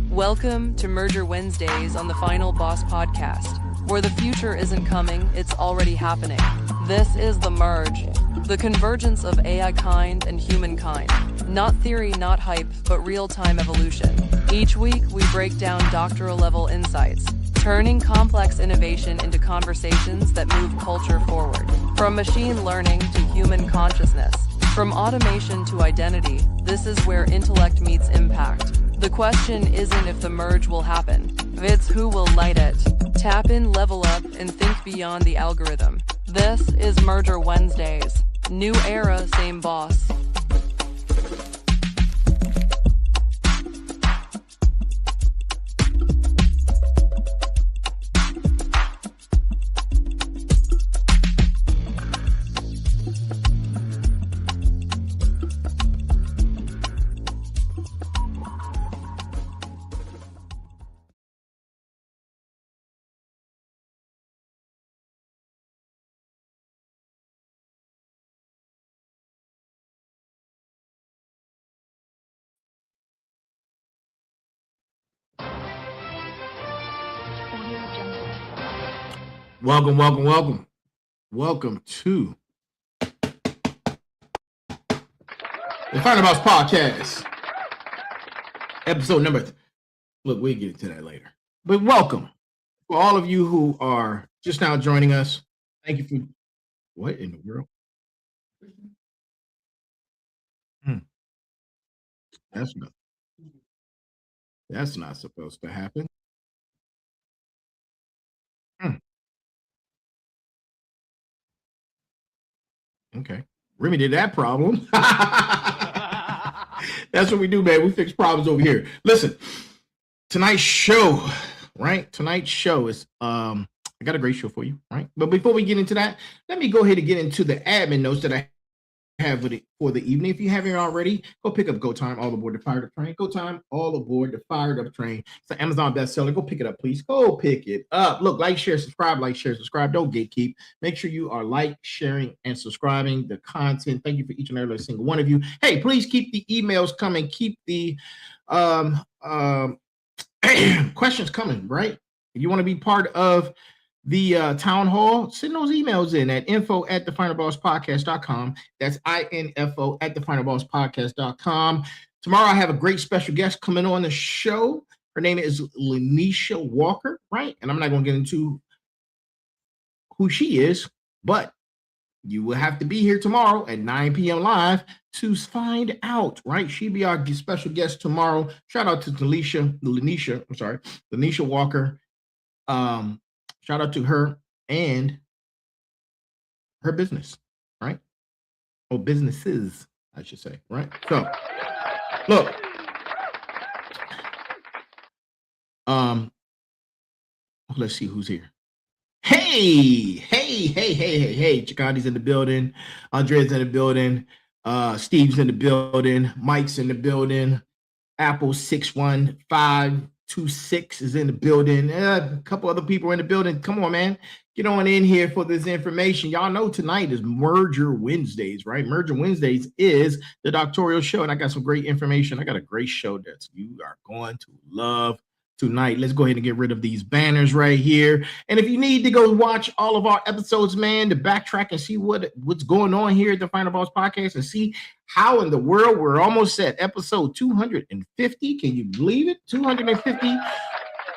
Welcome to Merger Wednesdays on the Final Boss podcast, where the future isn't coming, it's already happening. This is the merge, the convergence of AI kind and humankind. Not theory, not hype, but real-time evolution. Each week, we break down doctoral-level insights, turning complex innovation into conversations that move culture forward. From machine learning to human consciousness, from automation to identity, this is where intellect meets impact. The question isn't if the merge will happen, it's who will light it. Tap in, level up, and think beyond the algorithm. This is Merger Wednesdays. New era, same boss. Welcome to the Final Boss podcast, episode number. Look, we'll get into that later. But welcome for all of you who are just now joining us. Thank you for what in the world? That's not supposed to happen. Okay. Remedy that problem. That's what we do, man. We fix problems over here. Listen, tonight's show, right? Tonight's show is I got a great show for you, right? But before we get into that, let me go ahead and get into the admin notes that I have for the evening. If you haven't already, go pick up Go Time, All Aboard the Fired Up Train. Go Time, All Aboard the Fired Up Train. It's an Amazon bestseller. Go pick it up, please. Go pick it up. Look, like, share, subscribe, like, share, subscribe. Don't gatekeep. Make sure you are sharing, and subscribing the content. Thank you for each and every single one of you. Hey, please keep the emails coming. Keep the questions coming, right? If you want to be part of the town hall, send those emails in at info@thefinalbosspodcast.com. That's info@thefinalbosspodcast.com. Tomorrow I have a great special guest coming on the show. Her name is Lanisha Walker, right? And I'm not going to get into who she is, but you will have to be here tomorrow at 9 p.m. live to find out, right? She'll be our special guest tomorrow. Shout out to Lanisha Walker. Shout out to her and her business, right? Or businesses, I should say, right? So, look. Let's see who's here. Hey. Chicandi's in the building. Andrea's in the building. Steve's in the building. Mike's in the building. Apple 61526 is in the building. A couple other people in the building. Come on, man. Get on in here for this information. Y'all know tonight is Merger Wednesdays, right? Merger Wednesdays is the doctoral show, and I got some great information. I got a great show that you are going to love tonight. Let's go ahead and get rid of these banners right here. And if you need to go watch all of our episodes, man, to backtrack and see what's going on here at the Final Boss Podcast and see how in the world we're almost at episode 250. Can you believe it? 250.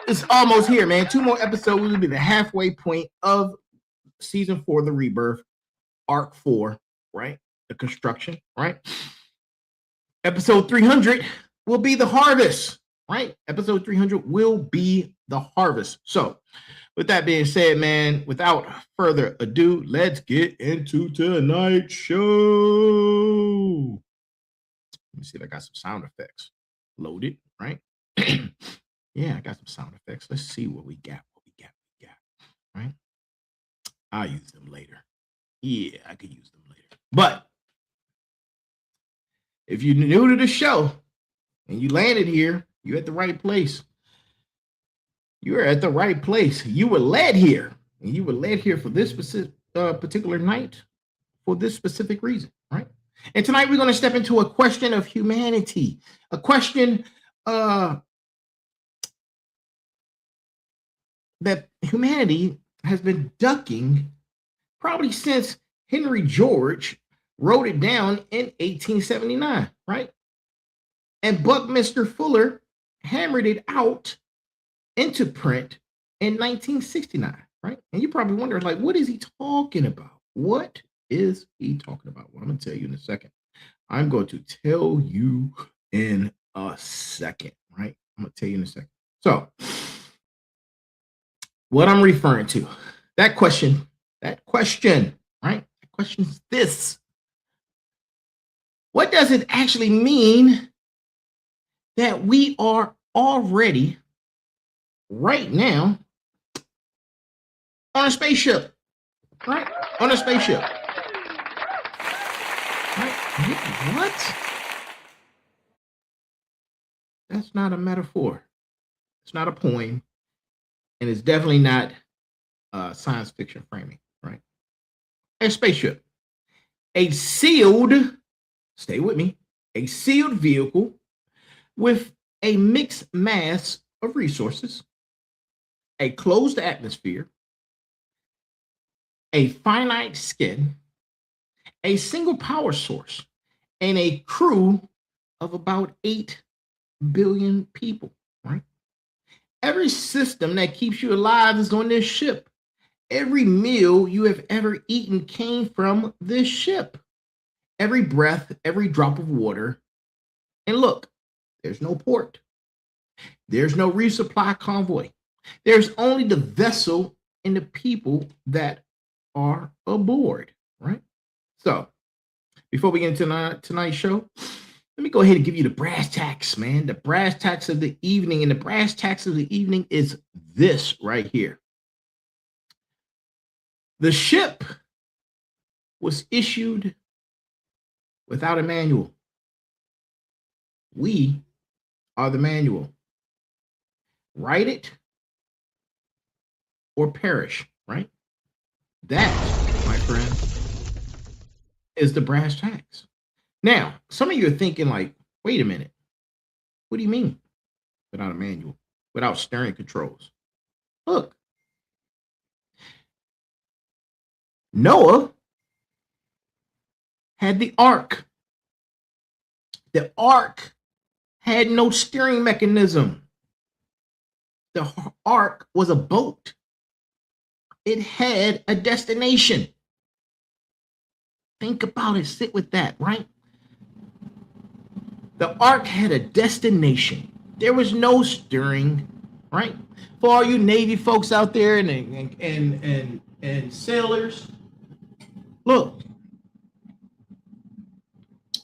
It's almost here, man. 2 more episodes will be the halfway point of season 4, the rebirth, arc 4, right? The construction, right? Episode 300 will be the harvest. Right? Episode 300 will be the harvest. So, with that being said, man, without further ado, let's get into tonight's show. Let me see if I got some sound effects loaded, right? Yeah, I got some sound effects. Let's see what we got. Right? I'll use them later. Yeah, I could use them later. But if you're new to the show and you landed here, you're at the right place. You're at the right place. You were led here. And you were led here for this specific particular night for this specific reason, right? And tonight we're going to step into a question of humanity, a question that humanity has been ducking probably since Henry George wrote it down in 1879, right? And Buckminster Fuller hammered it out into print in 1969, right? And you're probably wondering, like, what is he talking about? What is he talking about? Well, I'm going to tell you in a second. I'm going to tell you in a second, right? I'm going to tell you in a second. So, what I'm referring to, that question, right? The question is this. What does it actually mean that we are already right now on a spaceship, right? On a spaceship. Right? What? That's not a metaphor. It's not a poem. And it's definitely not science fiction framing, right? A spaceship. A sealed, stay with me, a sealed vehicle with a mixed mass of resources, a closed atmosphere, a finite skin, a single power source, and a crew of about 8 billion people, right? Every system that keeps you alive is on this ship. Every meal you have ever eaten came from this ship. Every breath, every drop of water. And look, there's no port. There's no resupply convoy. There's only the vessel and the people that are aboard, right? So, before we get into tonight's show, let me go ahead and give you the brass tacks, man. The brass tacks of the evening. And the brass tacks of the evening is this right here. The ship was issued without a manual. We are the manual. Write it or perish, right? That, my friend, is the brass tacks. Now, some of you are thinking like, wait a minute. What do you mean without a manual, without steering controls? Look, Noah had the ark. The ark had no steering mechanism. The ark was a boat. It had a destination. Think about it. Sit with that, right? The ark had a destination. There was no steering, right? For all you Navy folks out there and sailors, look,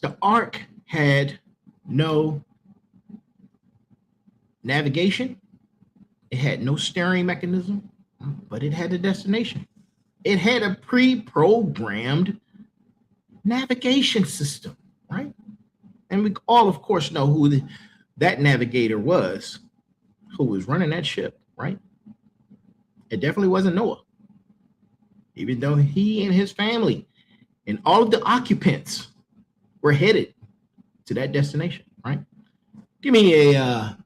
the ark had no navigation. It had no steering mechanism, but it had a destination. It had a pre-programmed navigation system, right? And we all, of course, know who that navigator was, who was running that ship, right? It definitely wasn't Noah, even though he and his family and all of the occupants were headed to that destination, right? Give me a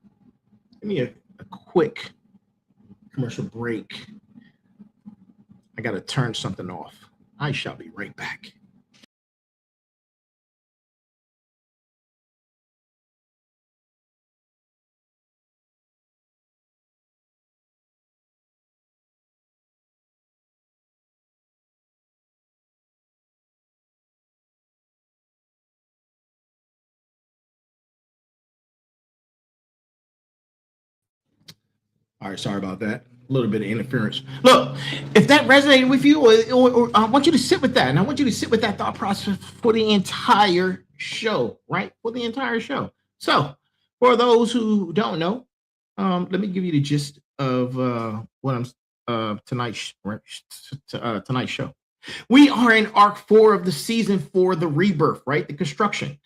quick commercial break. I got to turn something off. I shall be right back. All right, sorry about that. A little bit of interference. Look, if that resonated with you, or I want you to sit with that, and I want you to sit with that thought process for the entire show, right? For the entire show. So, for those who don't know, let me give you the gist of what I'm tonight's show. We are in Arc 4 of the season 4, the rebirth, right? The construction.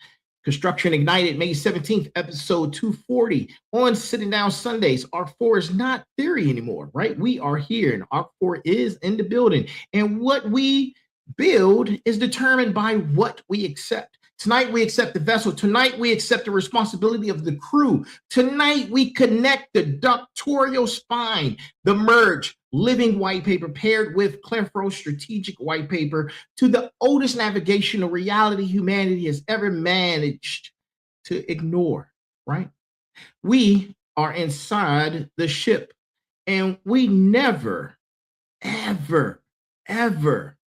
Construction ignited May 17th, episode 240 on Sitting Down Sundays. Arc 4 is not theory anymore, right? We are here and Arc 4 is in the building. And what we Build is determined by what we accept. Tonight, we accept the vessel. Tonight, we accept the responsibility of the crew. Tonight, we connect the doctoral spine, the merge, living white paper paired with Clefro's strategic white paper to the oldest navigational reality humanity has ever managed to ignore, right? We are inside the ship, and we never, ever, ever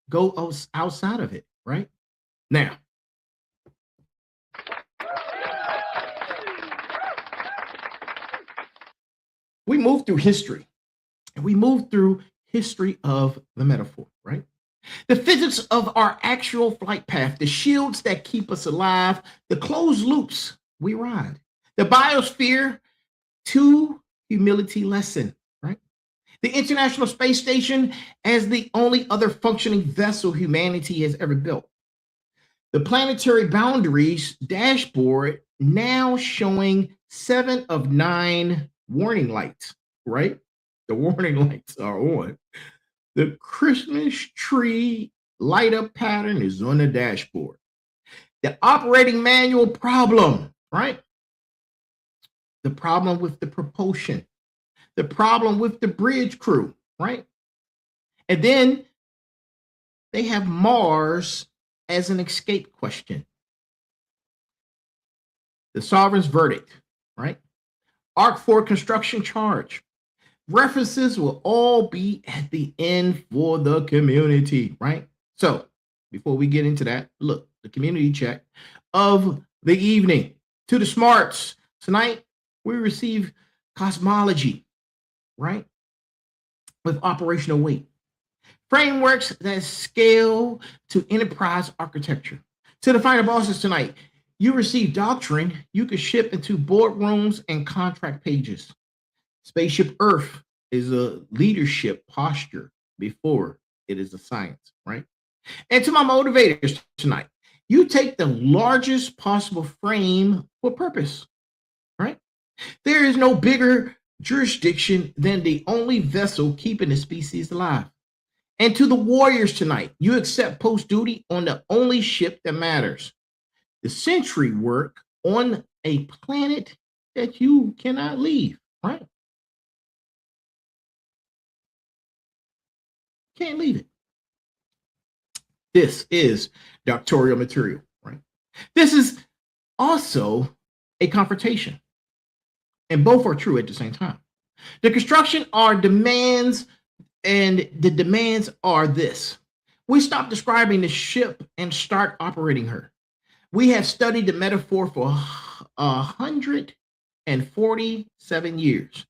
go outside of it, right? Now, we move through history, and we move through history of the metaphor, right? The physics of our actual flight path, the shields that keep us alive, the closed loops we ride, the biosphere to humility lesson, right? The International Space Station as the only other functioning vessel humanity has ever built. The planetary boundaries dashboard now showing 7 of 9 warning lights, right? The warning lights are on. The Christmas tree light up pattern is on the dashboard. The operating manual problem, right? The problem with the propulsion, the problem with the bridge crew, right? And then they have Mars as an escape question. The sovereign's verdict, right? Arc 4 construction charge. References will all be at the end for the community, right? So before we get into that, look, the community check of the evening. To the smarts, tonight we receive cosmology, right? With operational weight. Frameworks that scale to enterprise architecture. To the final bosses tonight, you receive doctrine you can ship into boardrooms and contract pages. Spaceship Earth is a leadership posture before it is a science, right? And to my motivators tonight, you take the largest possible frame for purpose, right? There is no bigger jurisdiction than the only vessel keeping the species alive. And to the warriors tonight, you accept post duty on the only ship that matters. The sentry work on a planet that you cannot leave, right? Can't leave it. This is doctoral material, right? This is also a confrontation, and both are true at the same time. The construction are demands, and the demands are this. We stop describing the ship and start operating her. We have studied the metaphor for 147 years.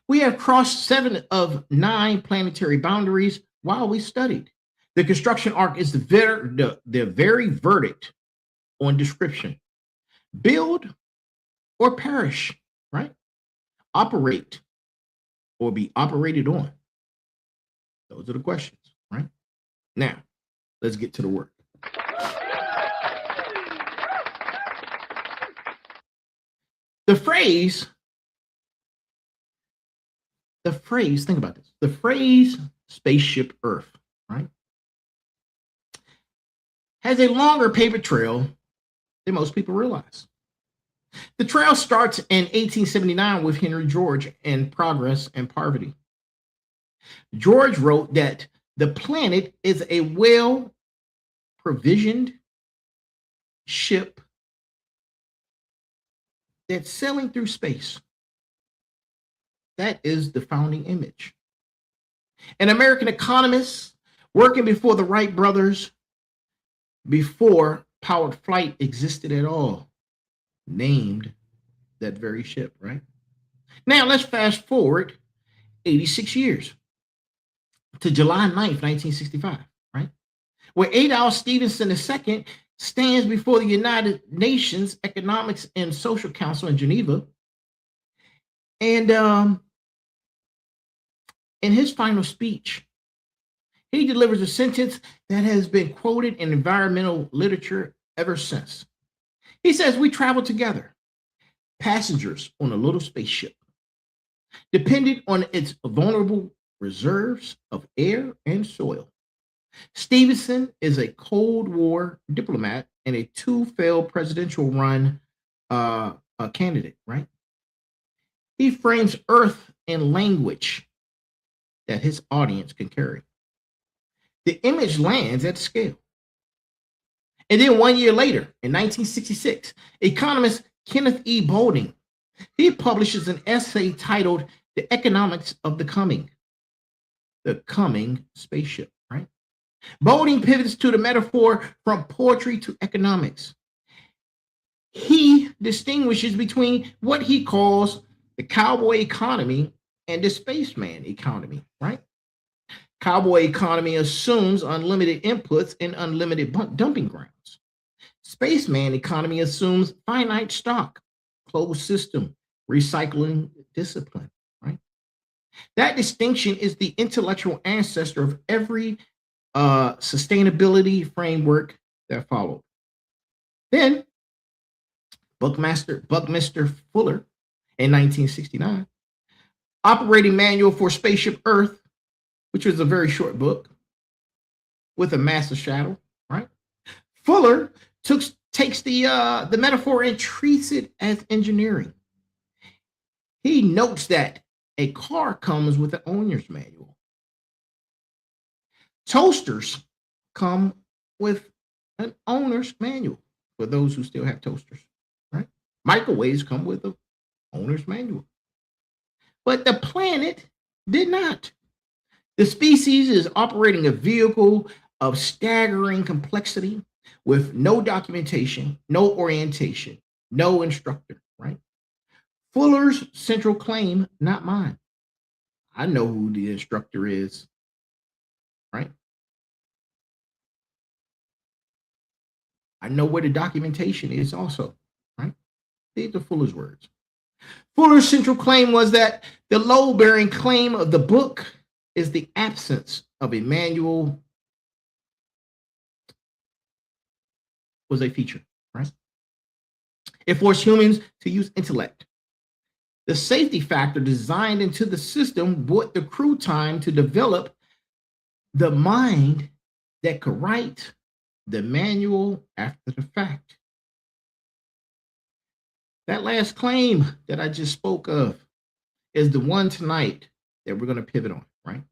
We have crossed 7 of 9 planetary boundaries while we studied. The construction arc is the very verdict on description. Build or perish, right? Operate or be operated on. Those are the questions, right? Now, let's get to the work. The phrase, think about this. The phrase Spaceship Earth, right, has a longer paper trail than most people realize. The trail starts in 1879 with Henry George and Progress and Poverty. George wrote that the planet is a well-provisioned ship that's sailing through space. That is the founding image. An American economist working before the Wright brothers, before powered flight existed at all, named that very ship, right? Now let's fast forward 86 years to July 9th, 1965, right? Where Adolf Stevenson II stands before the United Nations Economics and Social Council in Geneva. And in his final speech, he delivers a sentence that has been quoted in environmental literature ever since. He says, "We travel together, passengers on a little spaceship, dependent on its vulnerable reserves of air and soil. Stevenson is a Cold War diplomat and a two-failed presidential run candidate, right? He frames Earth in language that his audience can carry. The image lands at scale. And then 1 year later, in 1966, economist Kenneth E. Boulding, he publishes an essay titled The Economics of the Coming Spaceship, right? Boulding pivots to the metaphor from poetry to economics. He distinguishes between what he calls the cowboy economy and the spaceman economy, right? Cowboy economy assumes unlimited inputs and unlimited dumping grounds. Spaceman economy assumes finite stock, closed system, recycling discipline, right? That distinction is the intellectual ancestor of every sustainability framework that followed. Then Buckminster Fuller in 1969, Operating Manual for Spaceship Earth, which was a very short book with a massive shadow, right? Fuller takes the metaphor and treats it as engineering. He notes that a car comes with an owner's manual. Toasters come with an owner's manual for those who still have toasters, right? Microwaves come with an owner's manual. But the planet did not. The species is operating a vehicle of staggering complexity with no documentation, no orientation, no instructor, right? Fuller's central claim, not mine. I know who the instructor is, right? I know where the documentation is also, right? These are Fuller's words. Fuller's central claim was that the load-bearing claim of the book is the absence of a manual was a feature, right? It forced humans to use intellect. The safety factor designed into the system bought the crew time to develop the mind that could write the manual after the fact. That last claim that I just spoke of is the one tonight that we're going to pivot on, right?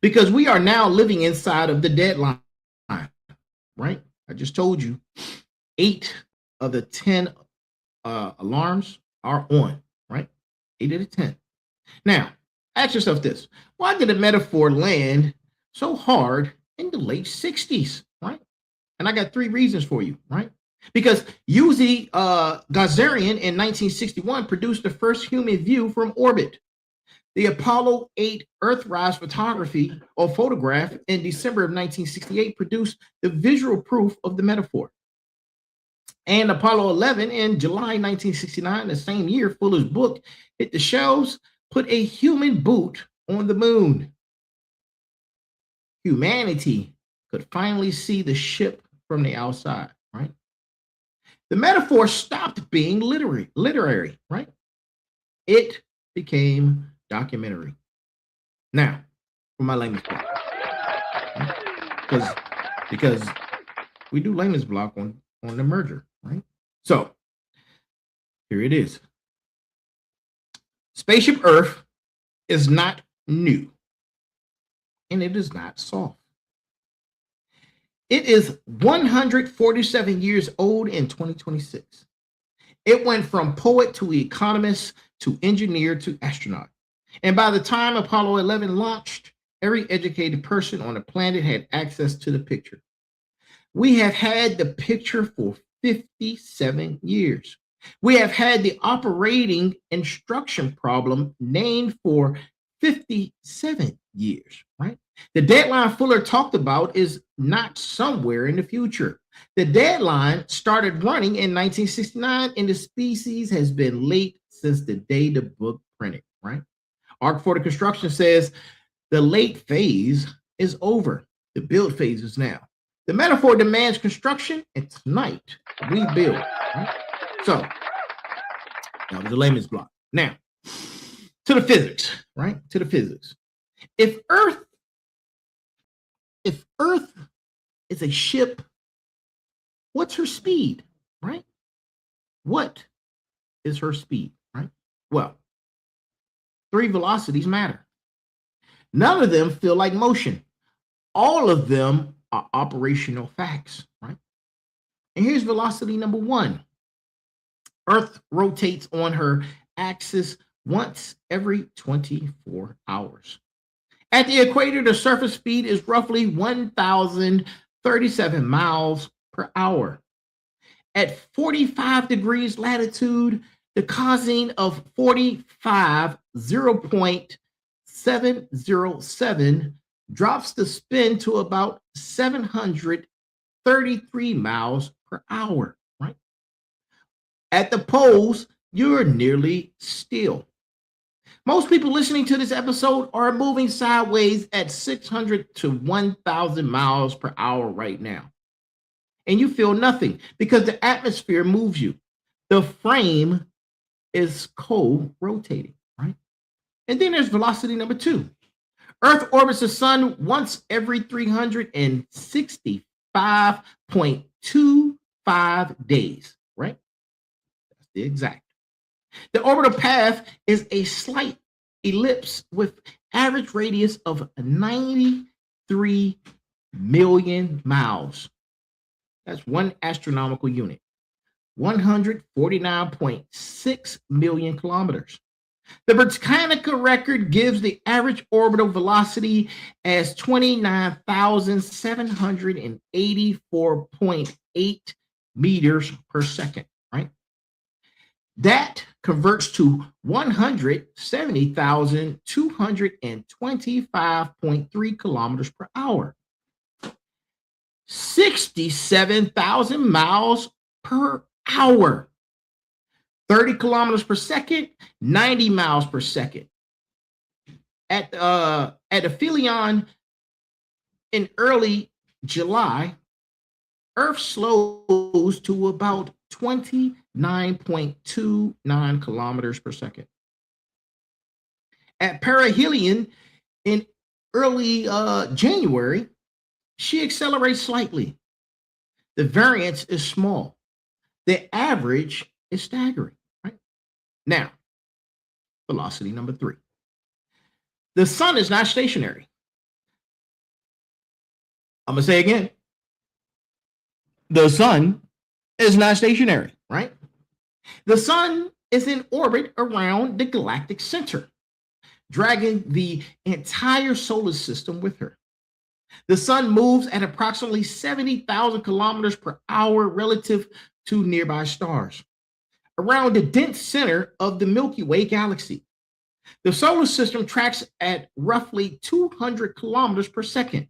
Because we are now living inside of the deadline, right? I just told you 8 of the 10 alarms are on, right? 8 of the 10. Now, ask yourself this. Why did the metaphor land so hard in the late 60s, right? And I got 3 reasons for you, right? Because Yuri Gagarin in 1961 produced the first human view from orbit. The Apollo 8 Earthrise photography or photograph in December of 1968 produced the visual proof of the metaphor. And Apollo 11 in July 1969, the same year, Fuller's book hit the shelves, put a human boot on the moon. Humanity could finally see the ship from the outside, right? The metaphor stopped being literary, right? It became documentary. Now, for my layman's block, right? because we do layman's block on the merger, right? So here it is. Spaceship Earth is not new, and it is not soft. It is 147 years old in 2026. It went from poet to economist to engineer to astronaut. And by the time Apollo 11 launched, every educated person on the planet had access to the picture. We have had the picture for 57 years. We have had the operating instruction problem named for 57 years, right? The deadline Fuller talked about is not somewhere in the future. The deadline started running in 1969, and the species has been late since the day the book printed, right? Arc for the construction says the late phase is over. The build phase is now. The metaphor demands construction, and tonight we build, right? So that was the layman's block. Now, to the physics, right? To the physics. If Earth if Earth is a ship, what's her speed, right? What is her speed, right? Well, three velocities matter. None of them feel like motion. All of them are operational facts, right? And here's velocity number one. Earth rotates on her axis once every 24 hours. At the equator, the surface speed is roughly 1,037 miles per hour. At 45 degrees latitude, the cosine of 45 0.707 drops the spin to about 733 miles per hour, right? At the poles, you're nearly still. Most people listening to this episode are moving sideways at 600 to 1,000 miles per hour right now. And you feel nothing because the atmosphere moves you. The frame is co-rotating, right? And then there's velocity number two. Earth orbits the sun once every 365.25 days, right? That's the exact. The orbital path is a slight ellipse with average radius of 93 million miles. That's one astronomical unit. 149.6 million kilometers. The Britannica record gives the average orbital velocity as 29,784.8 meters per second, right? That converts to 170,225.3 kilometers per hour. 67,000 miles per hour. 30 kilometers per second, 90 miles per second. At aphelion in early July, Earth slows to about 29.29 kilometers per second. At perihelion in early January, she accelerates slightly. The variance is small. The average is staggering, right? Now, velocity number three. The sun is not stationary. I'm going to say again. The sun is not stationary, right? The sun is in orbit around the galactic center, dragging the entire solar system with her. The sun moves at approximately 70,000 kilometers per hour relative to nearby stars, around the dense center of the Milky Way galaxy. The solar system tracks at roughly 200 kilometers per second,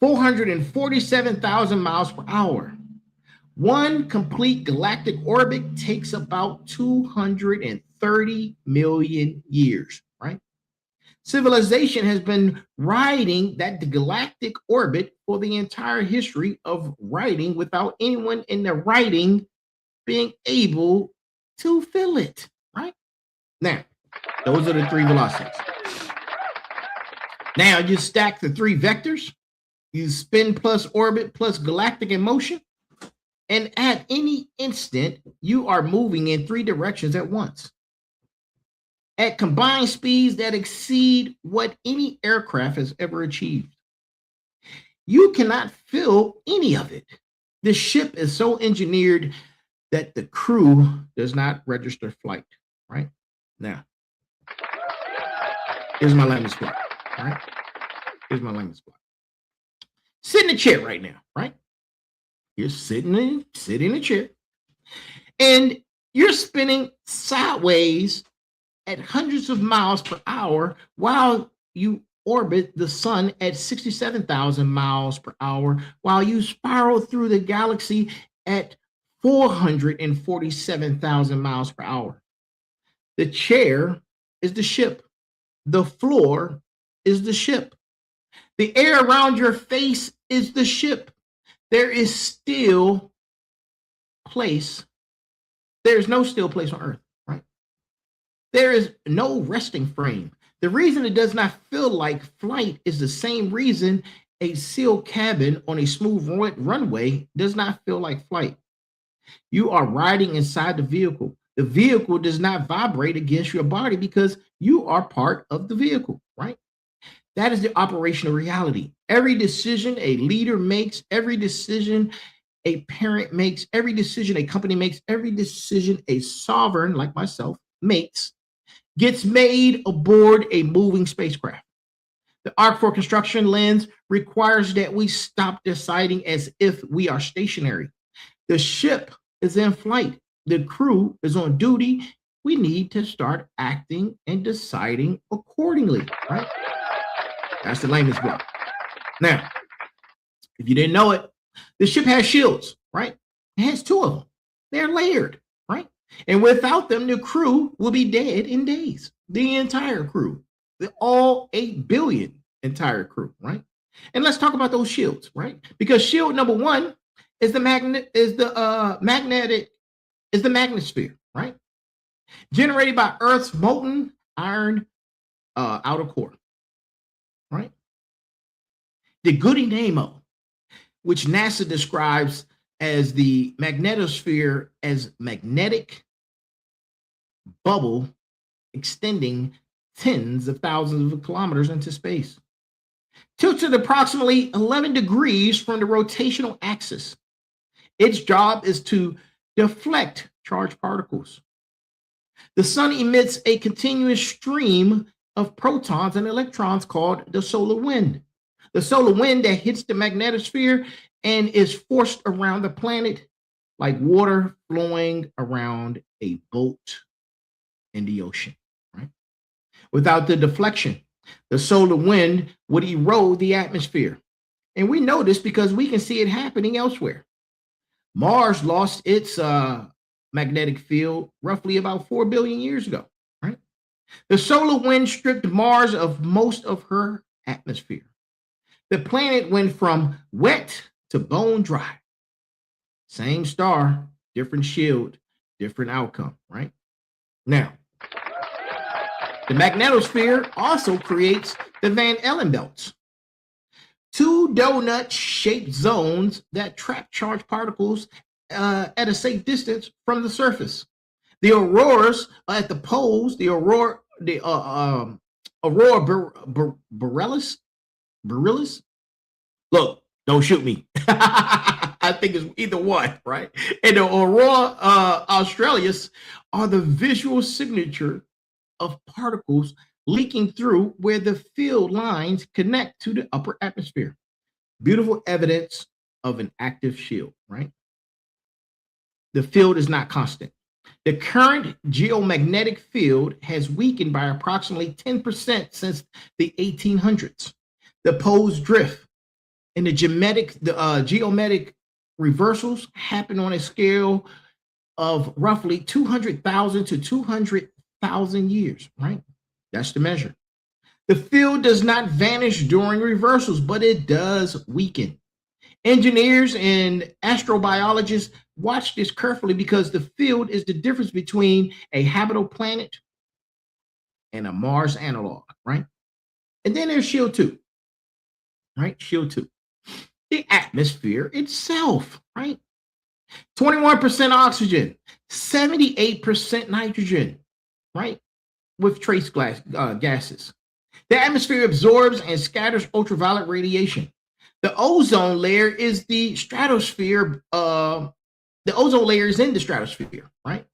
447,000 miles per hour. One complete galactic orbit takes about 230 million years, right? Civilization has been riding that galactic orbit for the entire history of writing without anyone in the writing being able to fill it, right? Now, those are the three velocities. Now you stack the three vectors, you spin plus orbit plus galactic in motion, and at any instant, you are moving in three directions at once, at combined speeds that exceed what any aircraft has ever achieved. You cannot feel any of it. The ship is so engineered that the crew does not register flight, right? Now, here's my landing spot, right? Here's my landing spot. Sit in a chair right now, right? You're sitting in a chair, and you're spinning sideways at hundreds of miles per hour while you orbit the sun at 67,000 miles per hour, while you spiral through the galaxy at 447,000 miles per hour. The chair is the ship. The floor is the ship. The air around your face is the ship. There is still place. There's no still place on Earth, right? There is no resting frame. The reason it does not feel like flight is the same reason A sealed cabin on a smooth runway does not feel like flight. You are riding inside the vehicle. The vehicle does not vibrate against your body because you are part of the vehicle, right? That is the operational reality. Every decision a leader makes, every decision a parent makes, every decision a company makes, every decision a sovereign like myself makes, gets made aboard a moving spacecraft. The arc for construction lens requires that we stop deciding as if we are stationary. The ship is in flight. The crew is on duty. We need to start acting and deciding accordingly, right? That's the layman's block. Now, if you didn't know it, the ship has shields, right? It has two of them. They're layered, right? And without them, the crew will be dead in days. The entire crew, all 8 billion entire crew, right? And let's talk about those shields, right? Because shield number one is the magnetosphere, right? Generated by Earth's molten iron outer core, right? The Goody Nemo, which NASA describes as the magnetosphere as magnetic bubble extending tens of thousands of kilometers into space. Tilted approximately 11 degrees from the rotational axis. Its job is to deflect charged particles. The sun emits a continuous stream of protons and electrons called the solar wind. The solar wind that hits the magnetosphere and is forced around the planet like water flowing around a boat in the ocean, right? Without the deflection, the solar wind would erode the atmosphere. And we know this because we can see it happening elsewhere. Mars lost its magnetic field roughly about 4 billion years ago, right? The solar wind stripped Mars of most of her atmosphere. The planet went from wet to bone dry. Same star, different shield, different outcome, right? Now, the magnetosphere also creates the Van Allen belts, two donut-shaped zones that trap charged particles at a safe distance from the surface. The auroras at the poles, the aurora borealis. Look, don't shoot me. I think it's either one, right? And the aurora australis are the visual signature of particles leaking through where the field lines connect to the upper atmosphere. Beautiful evidence of an active shield, right? The field is not constant. The current geomagnetic field has weakened by approximately 10% since the 1800s. The poles drift, and the geometric reversals happen on a scale of roughly 200,000 to 200,000 years, right? That's the measure. The field does not vanish during reversals, but it does weaken. Engineers and astrobiologists watch this carefully because the field is the difference between a habitable planet and a Mars analog, right? And then there's shield 2, right? Shield 2. The atmosphere itself, right? 21% oxygen, 78% nitrogen, right? With trace gases. The atmosphere absorbs and scatters ultraviolet radiation. The ozone layer is the stratosphere. The ozone layer is in the stratosphere, right?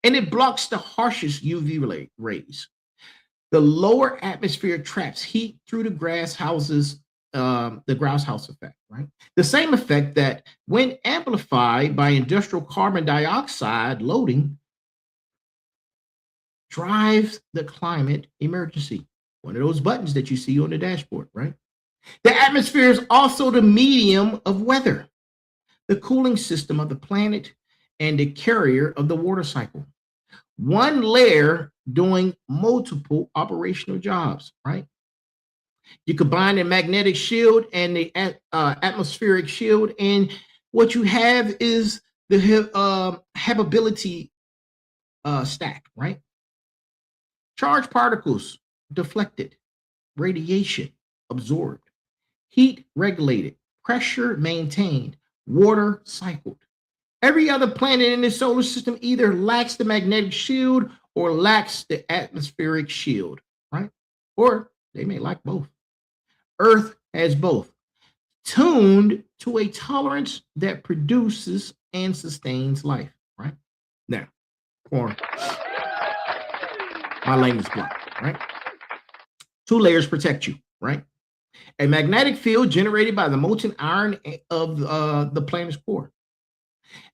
And it blocks the harshest UV rays. The lower atmosphere traps heat through the greenhouse effect, right? The same effect that, when amplified by industrial carbon dioxide loading, drives the climate emergency. One of those buttons that you see on the dashboard, right? The atmosphere is also the medium of weather, the cooling system of the planet, and the carrier of the water cycle. One layer doing multiple operational jobs, right? You combine the magnetic shield and the atmospheric shield, and what you have is the habitability stack, right? Charged particles deflected, radiation absorbed. heat regulated, pressure maintained, water cycled. Every other planet in the solar system either lacks the magnetic shield or lacks the atmospheric shield, right? Or they may lack both. Earth has both, tuned to a tolerance that produces and sustains life, right? Now, for my language block, right? Two layers protect you, right? A magnetic field generated by the molten iron of the planet's core.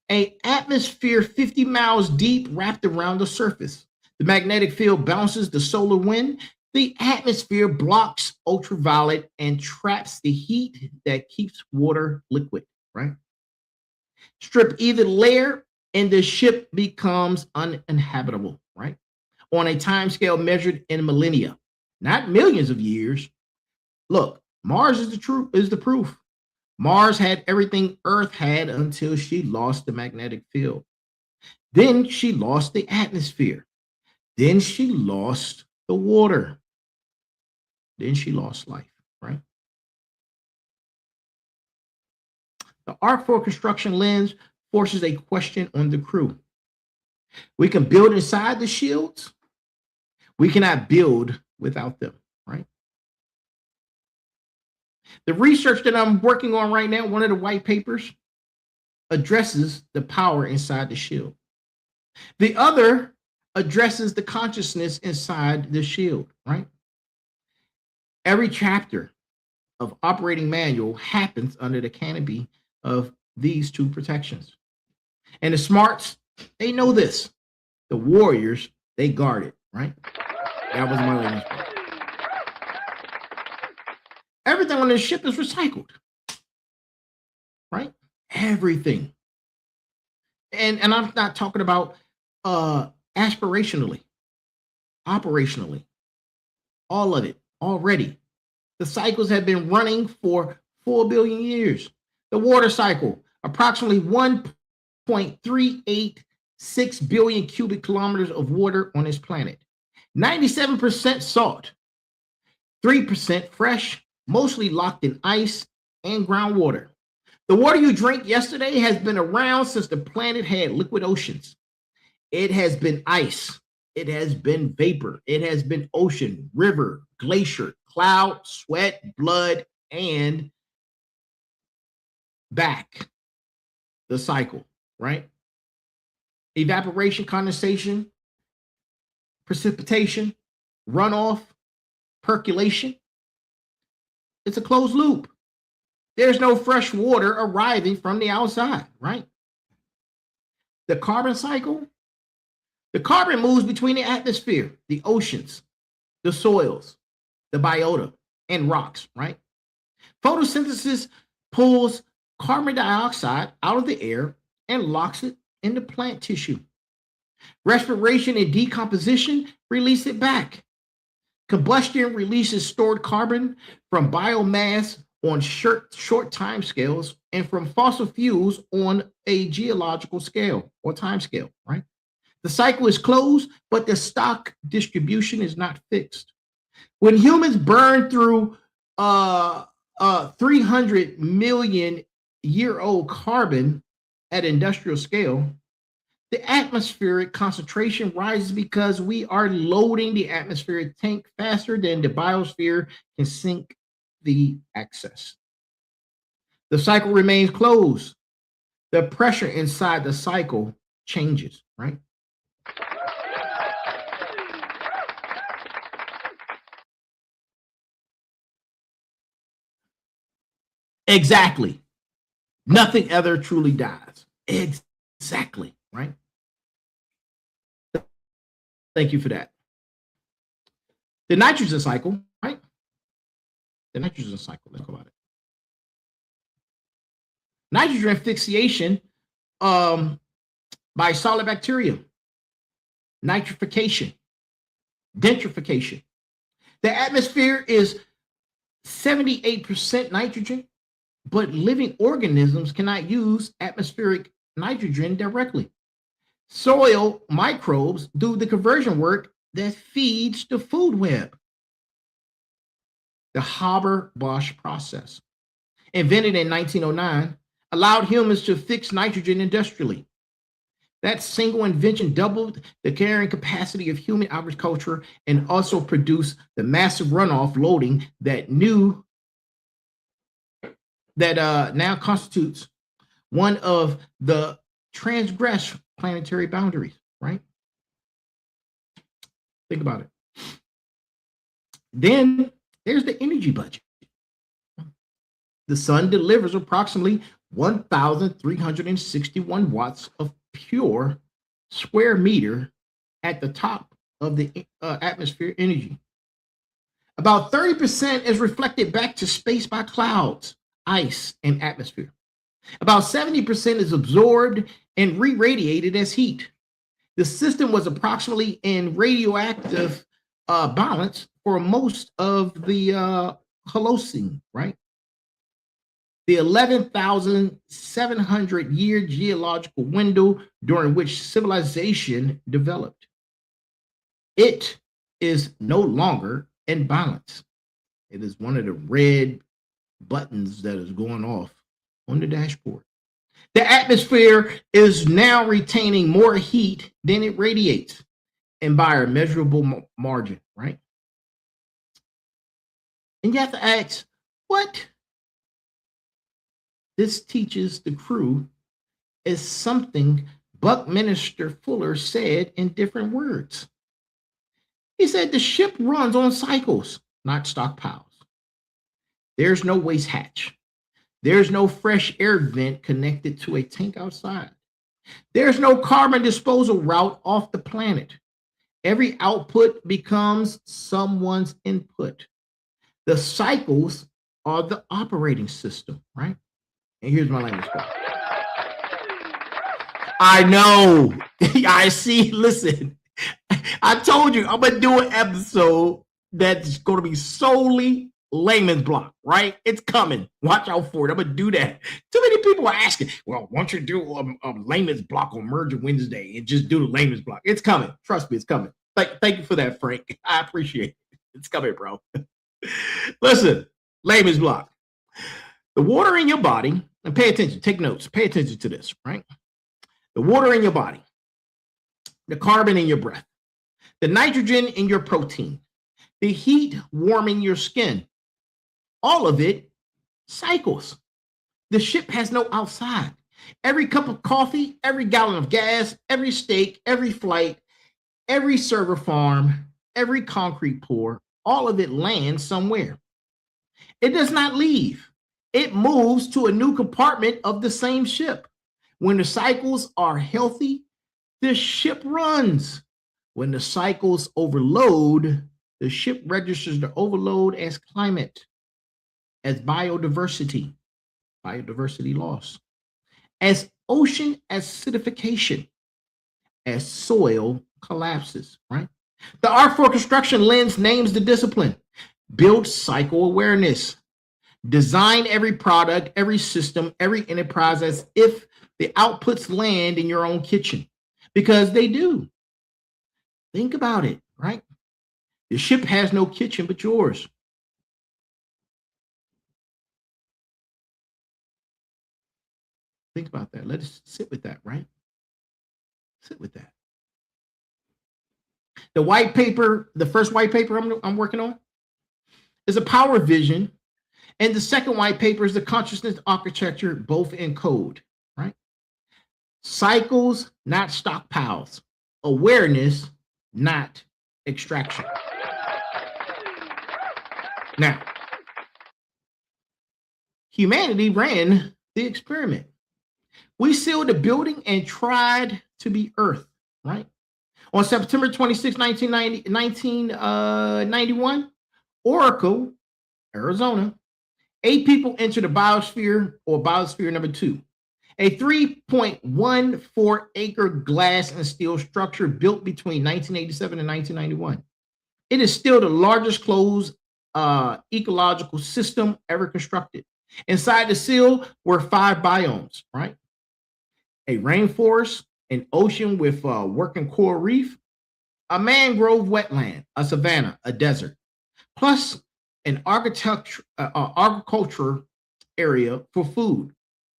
An atmosphere 50 miles deep wrapped around the surface. The magnetic field bounces the solar wind. The atmosphere blocks ultraviolet and traps the heat that keeps water liquid, right? Strip either layer and the ship becomes uninhabitable, right? On a time scale measured in millennia, not millions of years. Look, Mars is the proof. Mars had everything Earth had until she lost the magnetic field. Then she lost the atmosphere. Then she lost the water. Then she lost life, right? The Arc for Construction lens forces a question on the crew. We can build inside the shields. We cannot build without them, right? The research that I'm working on right now, one of the white papers, addresses the power inside the shield. The other addresses the consciousness inside the shield, right? Every chapter of operating manual happens under the canopy of these two protections. And the smarts, they know this. The warriors, they guard it, right? That was my language. Everything on this ship is recycled, right? Everything. And I'm not talking about aspirationally, operationally, all of it already. The cycles have been running for 4 billion years. The water cycle, approximately 1.386 billion cubic kilometers of water on this planet. 97% salt, 3% fresh, mostly locked in ice and groundwater. The water you drank yesterday has been around since the planet had liquid oceans. It has been ice. It has been vapor. It has been ocean, river, glacier, cloud, sweat, blood, and back. The cycle, right? Evaporation, condensation, precipitation, runoff, percolation. It's a closed loop. There's no fresh water arriving from the outside, right? The carbon cycle, the carbon moves between the atmosphere, the oceans, the soils, the biota, and rocks, right? Photosynthesis pulls carbon dioxide out of the air and locks it into plant tissue. Respiration and decomposition release it back. Combustion releases stored carbon from biomass on short time scales and from fossil fuels on a geological scale or time scale, right? The cycle is closed, but the stock distribution is not fixed. When humans burn through 300 million year old carbon at industrial scale, the atmospheric concentration rises because we are loading the atmospheric tank faster than the biosphere can sink the excess. The cycle remains closed. The pressure inside the cycle changes, right? Exactly. Nothing ever truly dies. Exactly, right? Thank you for that. The nitrogen cycle, right? The nitrogen cycle, let's go about it. Nitrogen asphyxiation by solid bacteria, nitrification, denitrification. The atmosphere is 78% nitrogen, but living organisms cannot use atmospheric nitrogen directly. Soil microbes do the conversion work that feeds the food web. The Haber-Bosch process, invented in 1909, allowed humans to fix nitrogen industrially. That single invention doubled the carrying capacity of human agriculture and also produced the massive runoff loading that now constitutes one of the transgressed planetary boundaries, right? Think about it. Then there's the energy budget. The sun delivers approximately 1,361 watts of pure square meter at the top of the atmosphere energy. About 30% is reflected back to space by clouds, ice, and atmosphere. About 70% is absorbed and re-radiated as heat. The system was approximately in radioactive balance for most of the Holocene, right? The 11,700 year geological window during which civilization developed. It is no longer in balance. It is one of the red buttons that is going off on the dashboard. The atmosphere is now retaining more heat than it radiates, and by a measurable margin, right? And you have to ask, what this teaches the crew is something Buckminster Fuller said in different words. He said the ship runs on cycles, not stockpiles. There's no waste hatch. There's no fresh air vent connected to a tank outside. There's no carbon disposal route off the planet. Every output becomes someone's input. The cycles are the operating system, right? And here's my language. I know. I see. Listen, I told you I'm going to do an episode that's going to be solely layman's block, right? It's coming. Watch out for it. I'm going to do that. Too many people are asking, well, why don't you do a layman's block on Merger Wednesday and just do the layman's block? It's coming. Trust me, it's coming. Thank you for that, Frank. I appreciate it. It's coming, bro. Listen, layman's block. The water in your body, and pay attention, take notes, pay attention to this, right? The water in your body, the carbon in your breath, the nitrogen in your protein, the heat warming your skin, all of it cycles. The ship has no outside. Every cup of coffee, every gallon of gas, every steak, every flight, every server farm, every concrete pour, all of it lands somewhere. It does not leave. It moves to a new compartment of the same ship. When the cycles are healthy, the ship runs. When the cycles overload, the ship registers the overload as climate, as biodiversity loss, as ocean acidification, as soil collapses, right? The art for construction lens names the discipline. Build cycle awareness. Design every product, every system, every enterprise as if the outputs land in your own kitchen, because they do. Think about it, right? The ship has no kitchen but yours. Think about that. Let us sit with that, right? Sit with that. The white paper, the first white paper I'm working on is a power vision. And the second white paper is the consciousness architecture, both in code, right? Cycles, not stockpiles. Awareness, not extraction. Now, humanity ran the experiment. We sealed the building and tried to be Earth, right? On September 26, 1991, Oracle, Arizona, 8 people entered the Biosphere, or Biosphere number 2, a 3.14 acre glass and steel structure built between 1987 and 1991. It is still the largest closed ecological system ever constructed. Inside the seal were 5 biomes, right? A rainforest, an ocean with a working coral reef, a mangrove wetland, a savanna, a desert, plus an agriculture area for food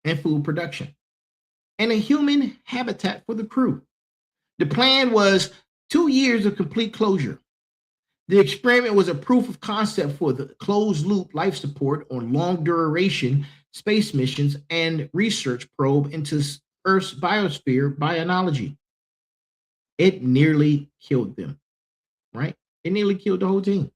and food production, and a human habitat for the crew. The plan was 2 years of complete closure. The experiment was a proof of concept for the closed loop life support on long duration space missions and research probe into Earth's biosphere biology. It nearly killed them, right? It nearly killed the whole team.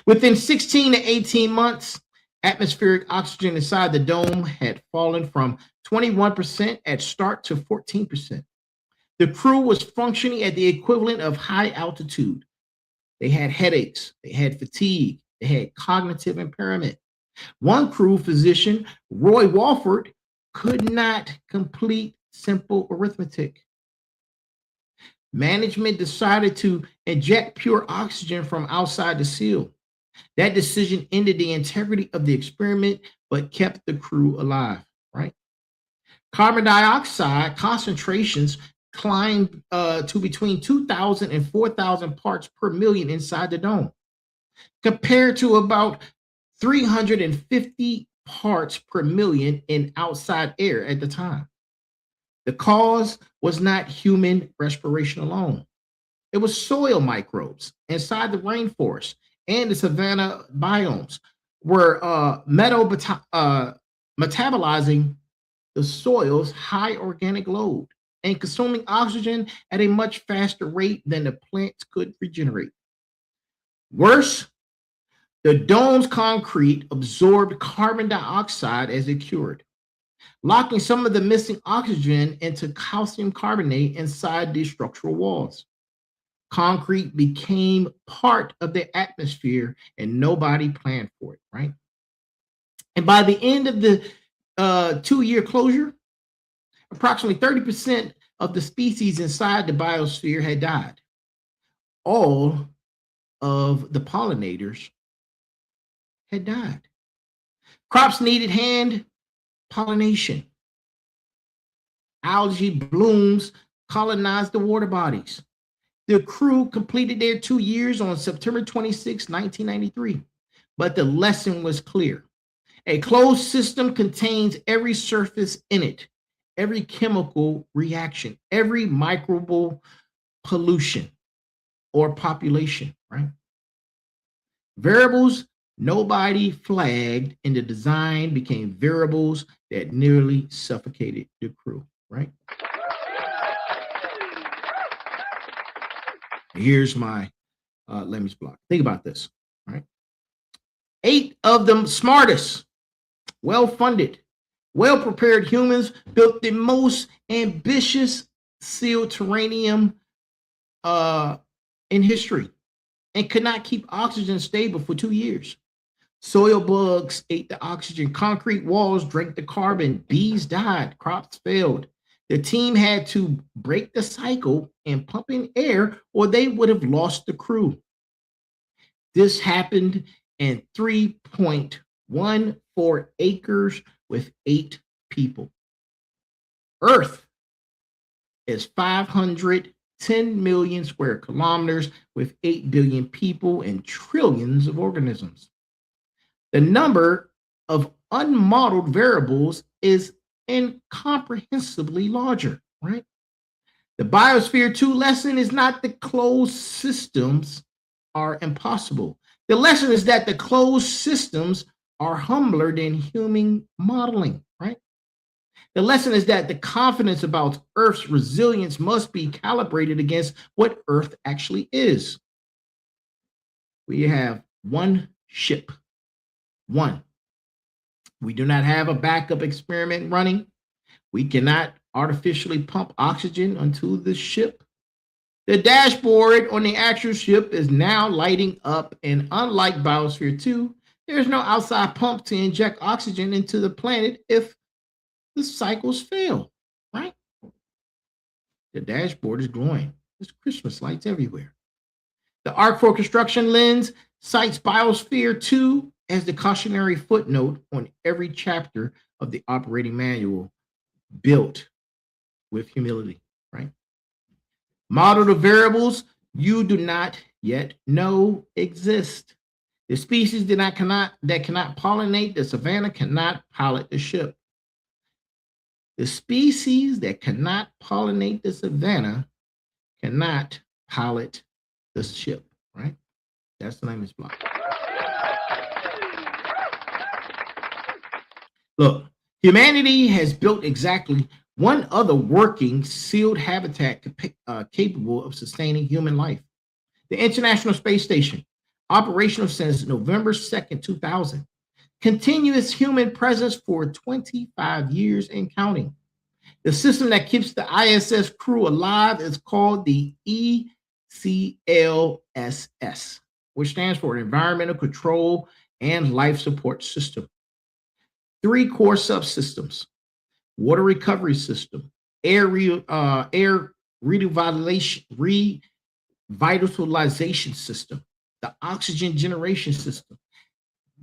Within 16 to 18 months, atmospheric oxygen inside the dome had fallen from 21% at start to 14%. The crew was functioning at the equivalent of high altitude. They had headaches, they had fatigue, they had cognitive impairment. One crew physician, Roy Walford, could not complete simple arithmetic. Management decided to inject pure oxygen from outside the seal. That decision ended the integrity of the experiment, but kept the crew alive, right? Carbon dioxide concentrations climbed to between 2,000 and 4,000 parts per million inside the dome, compared to about 350 parts per million in outside air at the time. The cause was not human respiration alone. It was soil microbes inside the rainforest and the savanna biomes were metabolizing the soil's high organic load and consuming oxygen at a much faster rate than the plants could regenerate. Worse, the dome's concrete absorbed carbon dioxide as it cured, locking some of the missing oxygen into calcium carbonate inside the structural walls. Concrete became part of the atmosphere and nobody planned for it, right? And by the end of the 2-year closure, approximately 30% of the species inside the biosphere had died. All of the pollinators had died. Crops needed hand pollination. Algae blooms colonized the water bodies. The crew completed their 2 years on September 26, 1993, but the lesson was clear. A closed system contains every surface in it, every chemical reaction, every microbial pollution or population, right? Variables nobody flagged in the design became variables that nearly suffocated the crew, right? Here's my Lemmy's block. Think about this, right? 8 of the smartest, well-funded, well-prepared humans built the most ambitious sealed terrarium in history and could not keep oxygen stable for 2 years. Soil bugs ate the oxygen, concrete walls drank the carbon, bees died, crops failed. The team had to break the cycle and pump in air or they would have lost the crew. This happened in 3.14 acres with 8 people. Earth is 510 million square kilometers with 8 billion people and trillions of organisms. The number of unmodeled variables is incomprehensibly larger, right? The Biosphere 2 lesson is not that closed systems are impossible. The lesson is that the closed systems are humbler than human modeling, right? The lesson is that the confidence about Earth's resilience must be calibrated against what Earth actually is. We have one ship. One. We do not have a backup experiment running. We cannot artificially pump oxygen onto the ship. The dashboard on the actual ship is now lighting up, and unlike Biosphere 2, there's no outside pump to inject oxygen into the planet if the cycles fail, right? The dashboard is glowing. There's Christmas lights everywhere. The Arc for Construction lens cites Biosphere 2 as the cautionary footnote on every chapter of the operating manual, built with humility, right? Model the variables you do not yet know exist. The species that cannot pollinate the savanna cannot pilot the ship. The species that cannot pollinate the savanna cannot pilot the ship, right? That's the name of this block. Look, humanity has built exactly one other working sealed habitat capable of sustaining human life. The International Space Station, operational since November 2nd, 2000. Continuous human presence for 25 years and counting. The system that keeps the ISS crew alive is called the ECLSS, which stands for Environmental Control and Life Support System. 3 core subsystems: water recovery system, air revitalization system, the oxygen generation system.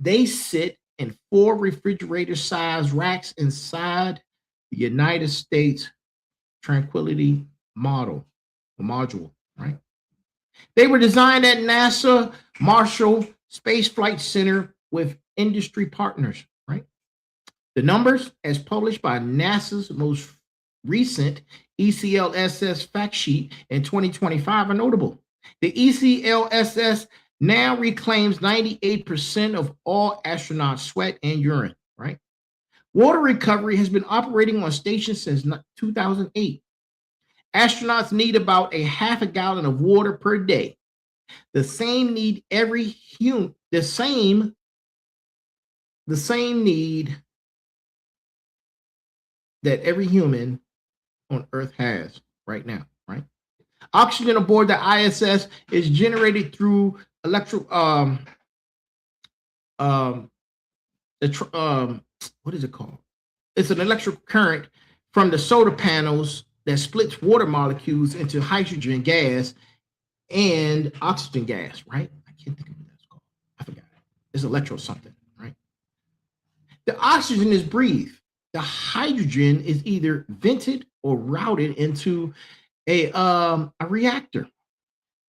They sit in 4 refrigerator-sized racks inside the United States Tranquility module, right? They were designed at NASA Marshall Space Flight Center with industry partners, right? The numbers, as published by NASA's most recent ECLSS fact sheet in 2025, are notable. The ECLSS now reclaims 98% of all astronauts' sweat and urine, right? Water recovery has been operating on stations since 2008. Astronauts need about a half a gallon of water per day. The same need that every human on Earth has right now, right? Oxygen aboard the ISS is generated through what is it called? It's an electrical current from the solar panels that splits water molecules into hydrogen gas and oxygen gas, right? I can't think of what that's called. I forgot. It's electro something, right? The oxygen is breathed. The hydrogen is either vented or routed into a reactor,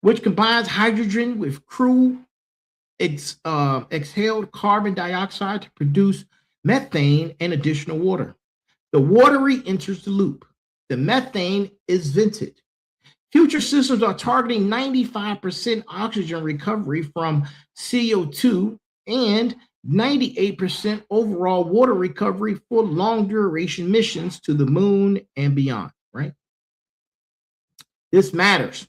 which combines hydrogen with crew exhaled carbon dioxide to produce methane and additional water. The water re-enters the loop. The methane is vented. Future systems are targeting 95% oxygen recovery from CO2 and 98% overall water recovery for long duration missions to the moon and beyond, right? This matters.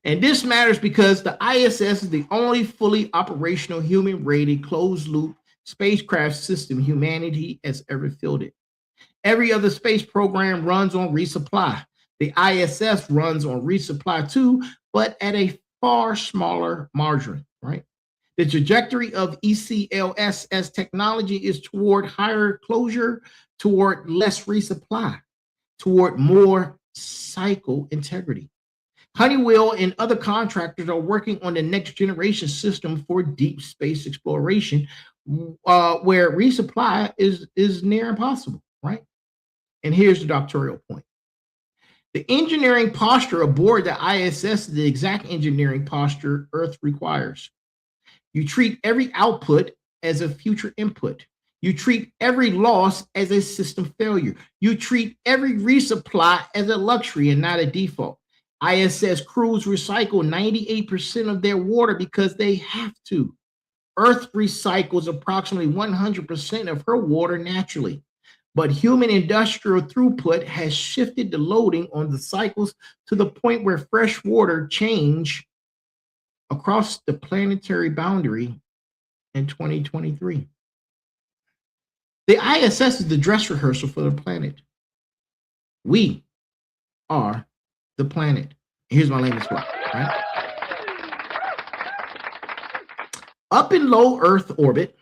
And this matters because the ISS is the only fully operational human-rated closed-loop spacecraft system humanity has ever fielded. Every other space program runs on resupply. The ISS runs on resupply too, but at a far smaller margin, right? The trajectory of ECLSS technology is toward higher closure, toward less resupply, toward more cycle integrity. Honeywell and other contractors are working on the next generation system for deep space exploration, where resupply is near impossible, right? And here's the doctoral point. The engineering posture aboard the ISS is the exact engineering posture Earth requires. You treat every output as a future input. You treat every loss as a system failure. You treat every resupply as a luxury and not a default. ISS crews recycle 98% of their water because they have to. Earth recycles approximately 100% of her water naturally. But human industrial throughput has shifted the loading on the cycles to the point where fresh water change across the planetary boundary in 2023. The ISS is the dress rehearsal for the planet. We are the planet. Here's my latest one, right? Up in low Earth orbit,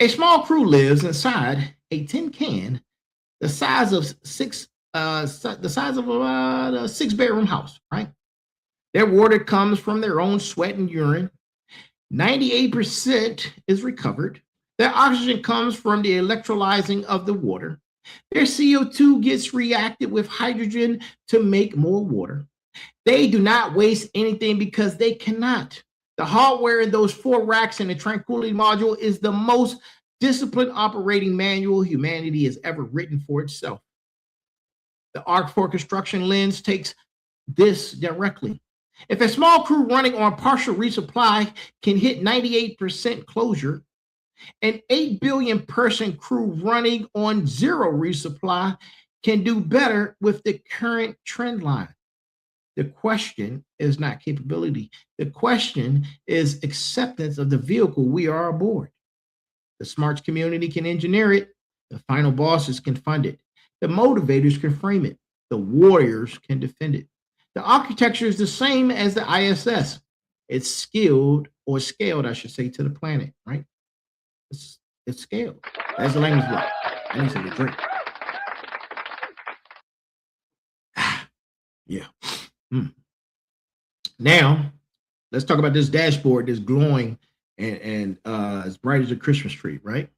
a small crew lives inside a tin can the size of about a 6-bedroom house, right? Their water comes from their own sweat and urine. 98% is recovered. Their oxygen comes from the electrolyzing of the water. Their CO2 gets reacted with hydrogen to make more water. They do not waste anything because they cannot. The hardware in those 4 racks in the Tranquility Module is the most disciplined operating manual humanity has ever written for itself. The Arc 4 construction lens takes this directly. If a small crew running on partial resupply can hit 98% closure, an 8 billion person crew running on 0 resupply can do better with the current trend line. The question is not capability. The question is acceptance of the vehicle we are aboard. The smarts community can engineer it. The final bosses can fund it. The motivators can frame it. The warriors can defend it. The architecture is the same as the ISS. It's skilled or scaled, I should say, to the planet, right? It's scaled. That's the language block. I need something to drink. Yeah. Now, let's talk about this dashboard that's glowing and as bright as a Christmas tree, right?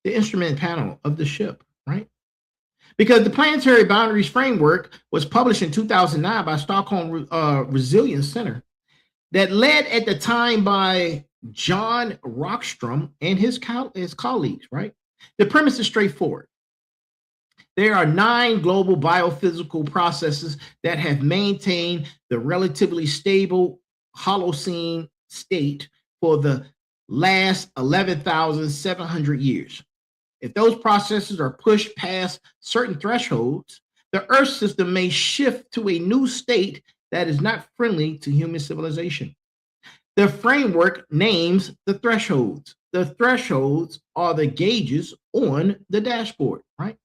The instrument panel of the ship, right? Because the Planetary Boundaries Framework was published in 2009 by Stockholm Resilience Center that led at the time by John Rockstrom and his colleagues, right? The premise is straightforward. There are 9 global biophysical processes that have maintained the relatively stable Holocene state for the last 11,700 years. If those processes are pushed past certain thresholds, the Earth system may shift to a new state that is not friendly to human civilization. The framework names the thresholds. The thresholds are the gauges on the dashboard, right?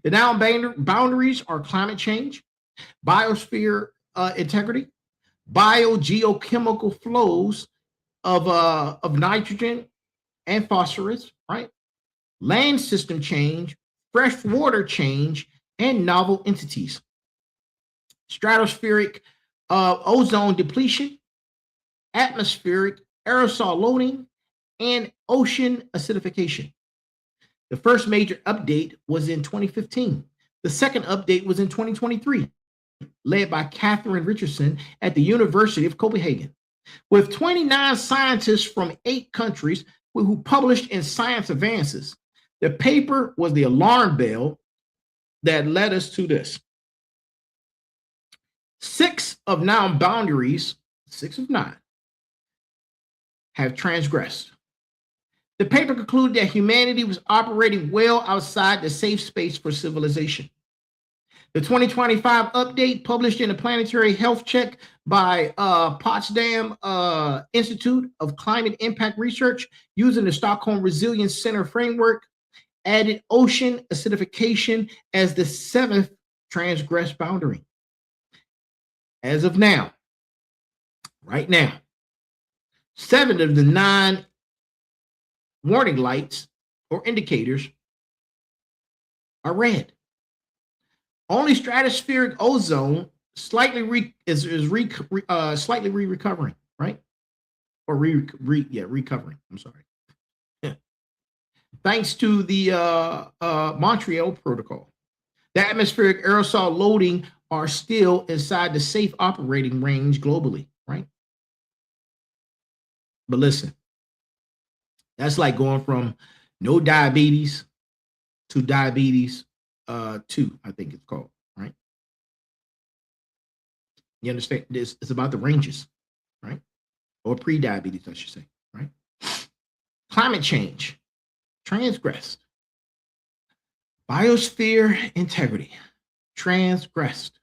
The down boundaries are climate change, biosphere integrity, biogeochemical flows of nitrogen and phosphorus, right? Land system change, fresh water change, and novel entities. Stratospheric ozone depletion, atmospheric aerosol loading, and ocean acidification. The first major update was in 2015. The second update was in 2023, led by Catherine Richardson at the University of Copenhagen. With 29 scientists from 8 countries who published in Science Advances, the paper was the alarm bell that led us to this. 6 of 9 boundaries, 6 of 9, have transgressed. The paper concluded that humanity was operating well outside the safe space for civilization. The 2025 update published in the Planetary Health Check by Potsdam Institute of Climate Impact Research using the Stockholm Resilience Center framework added ocean acidification as the 7th transgressed boundary. As of now, right now, 7 of the 9 warning lights or indicators are red. Only stratospheric ozone slightly recovering, right? Or recovering. I'm sorry. Thanks to the Montreal Protocol, the atmospheric aerosol loading are still inside the safe operating range globally, right? But listen, that's like going from no diabetes to diabetes 2, I think it's called, right? You understand this? It's about the ranges, right? Or pre-diabetes, I should say, right? Climate change, transgressed. Biosphere integrity, transgressed.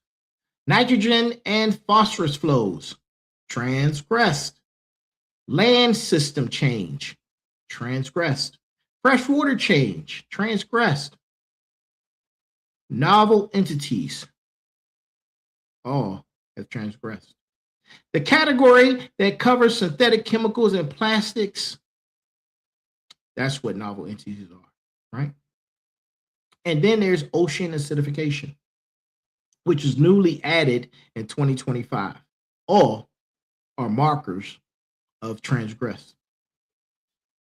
Nitrogen and phosphorus flows, transgressed. Land system change, transgressed. Freshwater change, transgressed. Novel entities, all have transgressed. The category that covers synthetic chemicals and plastics, that's what novel entities are, right? And then there's ocean acidification, which is newly added in 2025. All are markers of transgressed.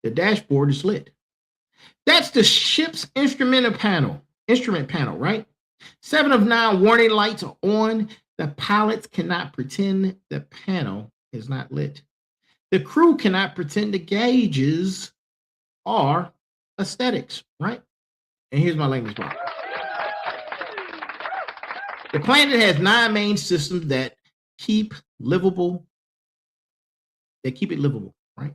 The dashboard is lit. That's the ship's instrument panel, right? 7 of 9 warning lights are on. The pilots cannot pretend the panel is not lit. The crew cannot pretend the gauges are aesthetics, right? And here's my language block. The planet has 9 main systems that keep it livable, right?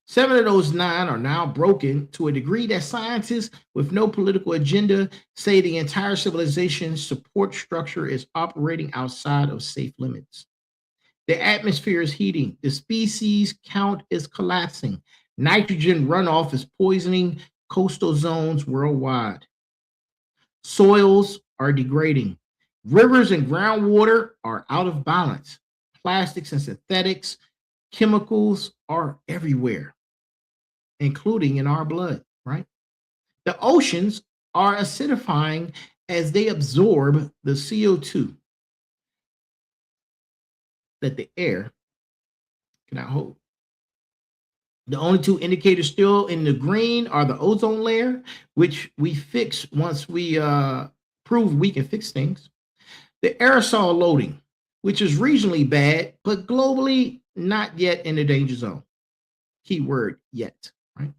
7 of those 9 are now broken to a degree that scientists with no political agenda say the entire civilization's support structure is operating outside of safe limits. The atmosphere is heating. The species count is collapsing. Nitrogen runoff is poisoning coastal zones worldwide. Soils are degrading. Rivers and groundwater are out of balance. Plastics and synthetics, chemicals are everywhere, including in our blood, right? The oceans are acidifying as they absorb the CO2 that the air cannot hold. The only 2 indicators still in the green are the ozone layer, which we fix once we prove we can fix things. The aerosol loading, which is regionally bad, but globally not yet in the danger zone. Keyword yet, right?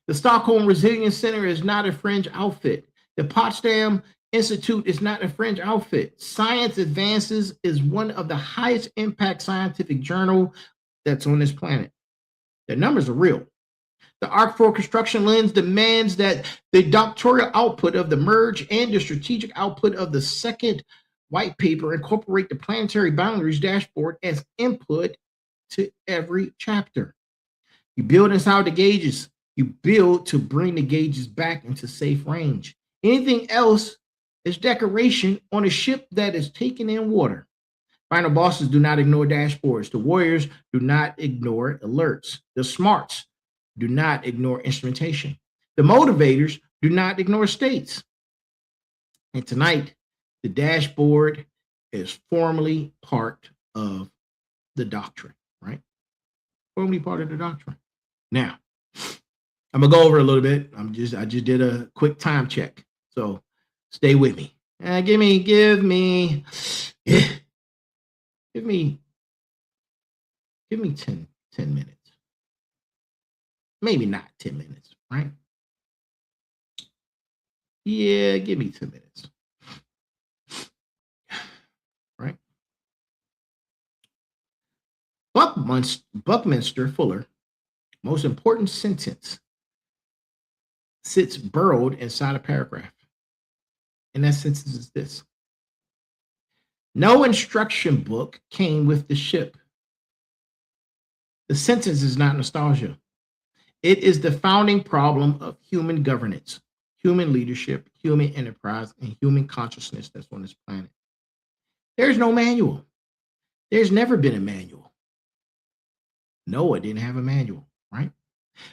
The Stockholm Resilience Center is not a fringe outfit. The Potsdam Institute is not a fringe outfit. Science Advances is one of the highest impact scientific journal that's on this planet. The numbers are real. The Arc 4 construction lens demands that the doctoral output of the MERGE and the strategic output of the second white paper incorporate the planetary boundaries dashboard as input to every chapter. You build inside the gauges. You build to bring the gauges back into safe range. Anything else is decoration on a ship that is taking in water. Final bosses do not ignore dashboards. The warriors do not ignore alerts. The smarts do not ignore instrumentation. The motivators do not ignore states. And tonight, the dashboard is formally part of the doctrine, right? Formally part of the doctrine. Now, I'm gonna go over a little bit. I just did a quick time check, so stay with me. Give me 10 minutes. Maybe not 10 minutes, right? Yeah, give me 10 minutes. Right? Buckminster Fuller, most important sentence, sits burrowed inside a paragraph. And that sentence is this: no instruction book came with the ship. The sentence is not nostalgia. It is the founding problem of human governance, human leadership, human enterprise, and human consciousness that's on this planet. There's no manual. There's never been a manual. Noah didn't have a manual, right?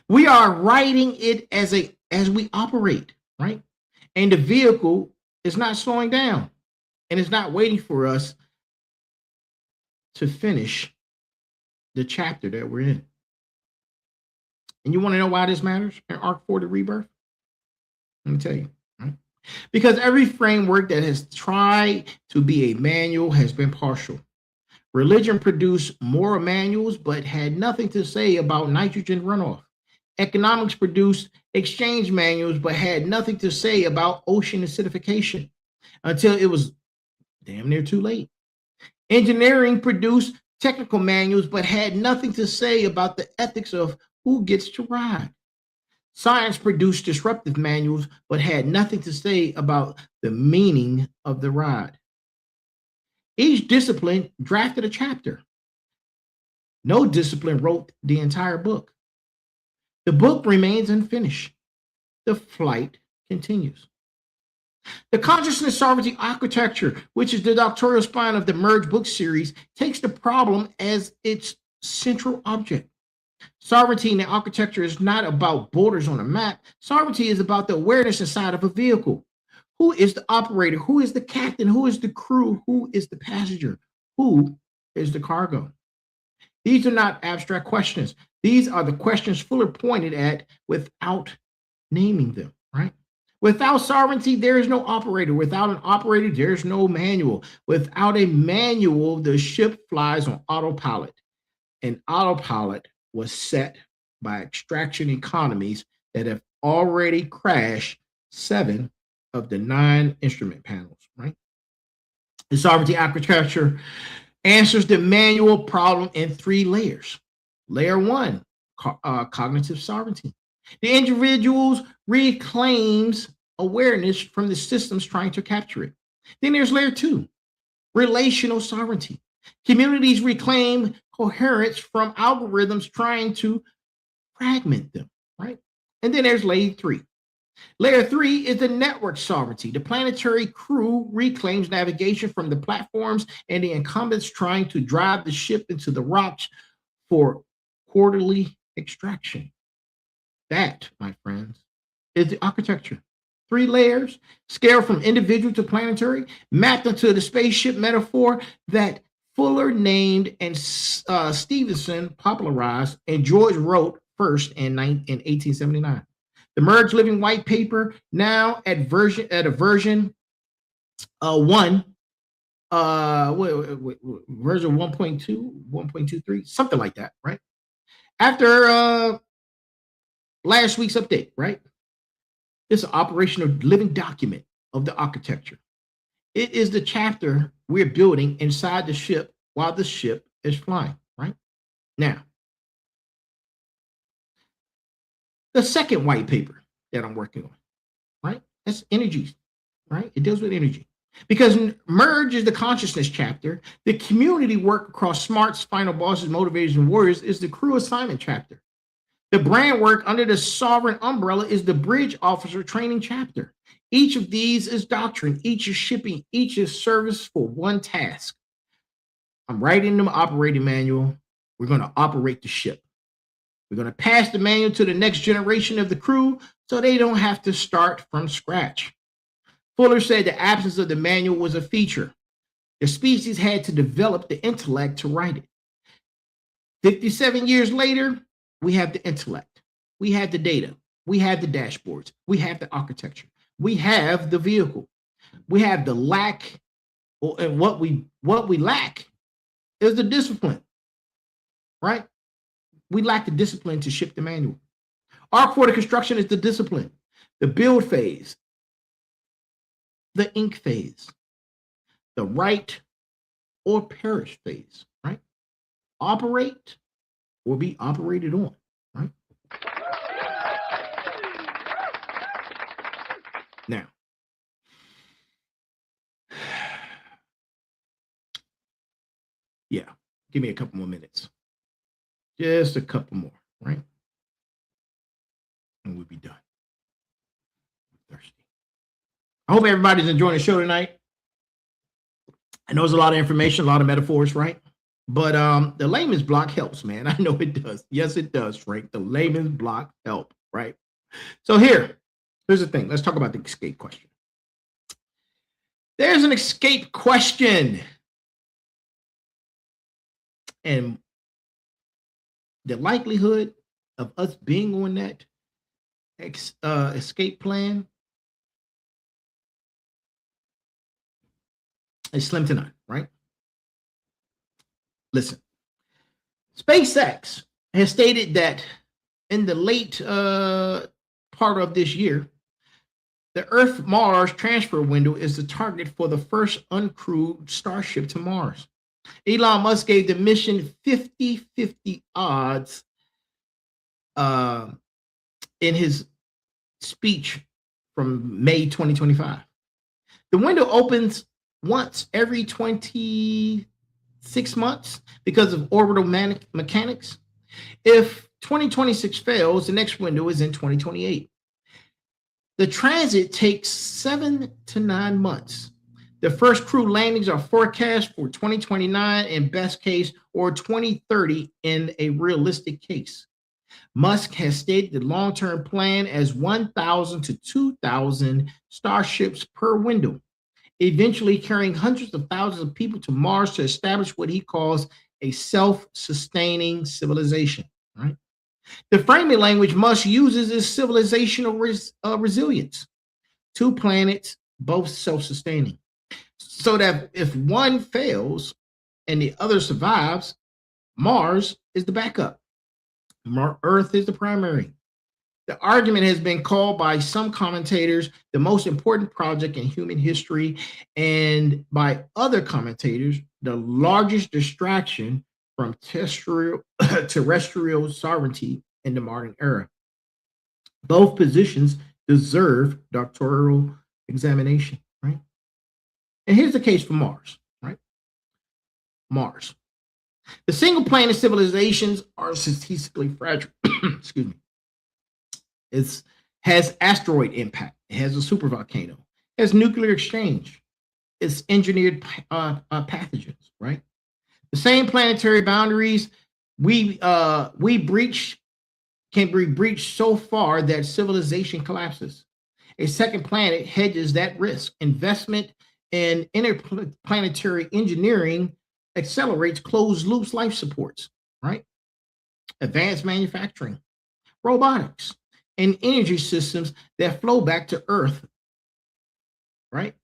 We are writing it as we operate, right? And the vehicle is not slowing down, and it's not waiting for us to finish the chapter that we're in. And you want to know why this matters in Arc 4, the rebirth? Let me tell you, right? Because every framework that has tried to be a manual has been partial. Religion produced moral manuals, but had nothing to say about nitrogen runoff. Economics produced exchange manuals, but had nothing to say about ocean acidification until it was damn near too late. Engineering produced technical manuals, but had nothing to say about the ethics of who gets to ride. Science produced disruptive manuals, but had nothing to say about the meaning of the ride. Each discipline drafted a chapter. No discipline wrote the entire book. The book remains unfinished. The flight continues. The consciousness sovereignty architecture, which is the doctoral spine of the MERGE book series, takes the problem as its central object. Sovereignty in the architecture is not about borders on a map. Sovereignty is about the awareness inside of a vehicle. Who is the operator? Who is the captain? Who is the crew? Who is the passenger? Who is the cargo? These are not abstract questions. These are the questions Fuller pointed at without naming them, right? Without sovereignty, there is no operator. Without an operator, there's no manual. Without a manual, the ship flies on autopilot. And autopilot was set by extraction economies that have already crashed 7 of the 9 instrument panels, right? The sovereignty architecture answers the manual problem in 3 layers. Layer 1, cognitive sovereignty. The individual reclaims awareness from the systems trying to capture it. Then there's layer 2, relational sovereignty. Communities reclaim coherence from algorithms trying to fragment them, right? And then there's layer 3. Layer 3 is the network sovereignty. The planetary crew reclaims navigation from the platforms and the incumbents trying to drive the ship into the rocks for quarterly extraction. That, my friends, is the architecture. 3 layers, scaled from individual to planetary, mapped into the spaceship metaphor that Fuller named and Stevenson popularized, and George wrote first in 1879. The Merge Living White Paper, now at version 1, version 1.2, 1.23, something like that, right? After last week's update, right? It's an operational living document of the architecture. It is the chapter we're building inside the ship while the ship is flying, right? Now, the second white paper that I'm working on, right? That's energy, right? It deals with energy. Because Merge is the consciousness chapter. The community work across smarts, final bosses, motivators, and warriors is the crew assignment chapter. The brand work under the sovereign umbrella is the bridge officer training chapter. Each of these is doctrine, each is shipping, each is service for one task. I'm writing the operating manual. We're going to operate the ship. We're going to pass the manual to the next generation of the crew so they don't have to start from scratch. Fuller said the absence of the manual was a feature. The species had to develop the intellect to write it. 57 years later, we have the intellect. We have the data. We have the dashboards. We have the architecture. We have the vehicle. We have the lack, and what we lack is the discipline, right? We lack the discipline to ship the manual. Our core to construction is the discipline, the build phase, the ink phase, the write or perish phase, right? Operate or be operated on, right? Now, yeah, give me a couple more minutes. Just a couple more, right? And we'll be done. I'm thirsty. I hope everybody's enjoying the show tonight. I know there's a lot of information, a lot of metaphors, right? But the layman's block helps, man. I know it does. Yes, it does, Frank. The layman's block help, right? So here's the thing. Let's talk about the escape question. There's an escape question. And the likelihood of us being on that escape plan is slim to none, right? Listen, SpaceX has stated that in the late part of this year, the Earth-Mars transfer window is the target for the first uncrewed Starship to Mars. Elon Musk gave the mission 50-50 odds in his speech from May 2025. The window opens once every 26 months because of orbital mechanics. If 2026 fails, the next window is in 2028. The transit takes 7 to 9 months. The first crew landings are forecast for 2029 in best case or 2030 in a realistic case. Musk has stated the long-term plan as 1,000 to 2,000 starships per window, eventually carrying hundreds of thousands of people to Mars to establish what he calls a self-sustaining civilization, right? The framing language Musk uses is civilizational resilience. 2 planets, both self-sustaining. So that if one fails and the other survives, Mars is the backup. Earth is the primary. The argument has been called by some commentators the most important project in human history, and by other commentators, the largest distraction from terrestrial sovereignty in the modern era. Both positions deserve doctoral examination, right? And here's the case for Mars, right? Mars. The single planet civilizations are statistically fragile. Excuse me. It has asteroid impact. It has a supervolcano. It has nuclear exchange. It's engineered pathogens, right? The same planetary boundaries we breach can be breached so far that civilization collapses. A second planet hedges that risk. Investment in interplanetary engineering accelerates closed loops life supports, right? Advanced manufacturing, robotics, and energy systems that flow back to Earth, right?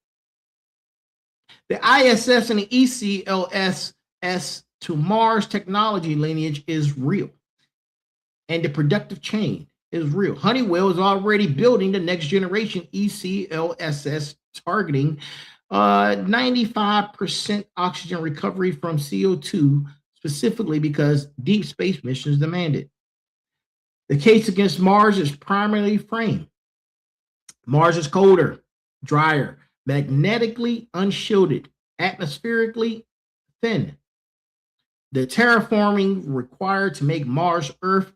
The ISS and the ECLSS to Mars technology lineage is real, and the productive chain is real. Honeywell is already building the next generation ECLSS targeting 95% oxygen recovery from CO2, specifically because deep space missions demand it. The case against Mars is primarily framed. Mars is colder, drier, magnetically unshielded, atmospherically thin. The terraforming required to make Mars Earth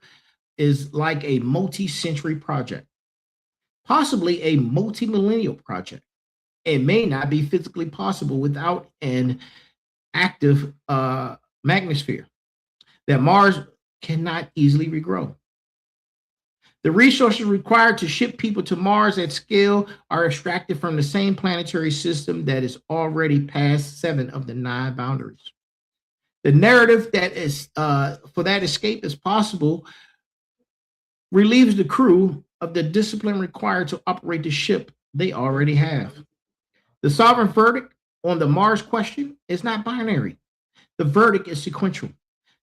is like a multi-century project, possibly a multi-millennial project. It may not be physically possible without an active magnetosphere that Mars cannot easily regrow. The resources required to ship people to Mars at scale are extracted from the same planetary system that is already past 7 of the 9 boundaries. The narrative that is for that escape is possible relieves the crew of the discipline required to operate the ship they already have. The sovereign verdict on the Mars question is not binary. The verdict is sequential.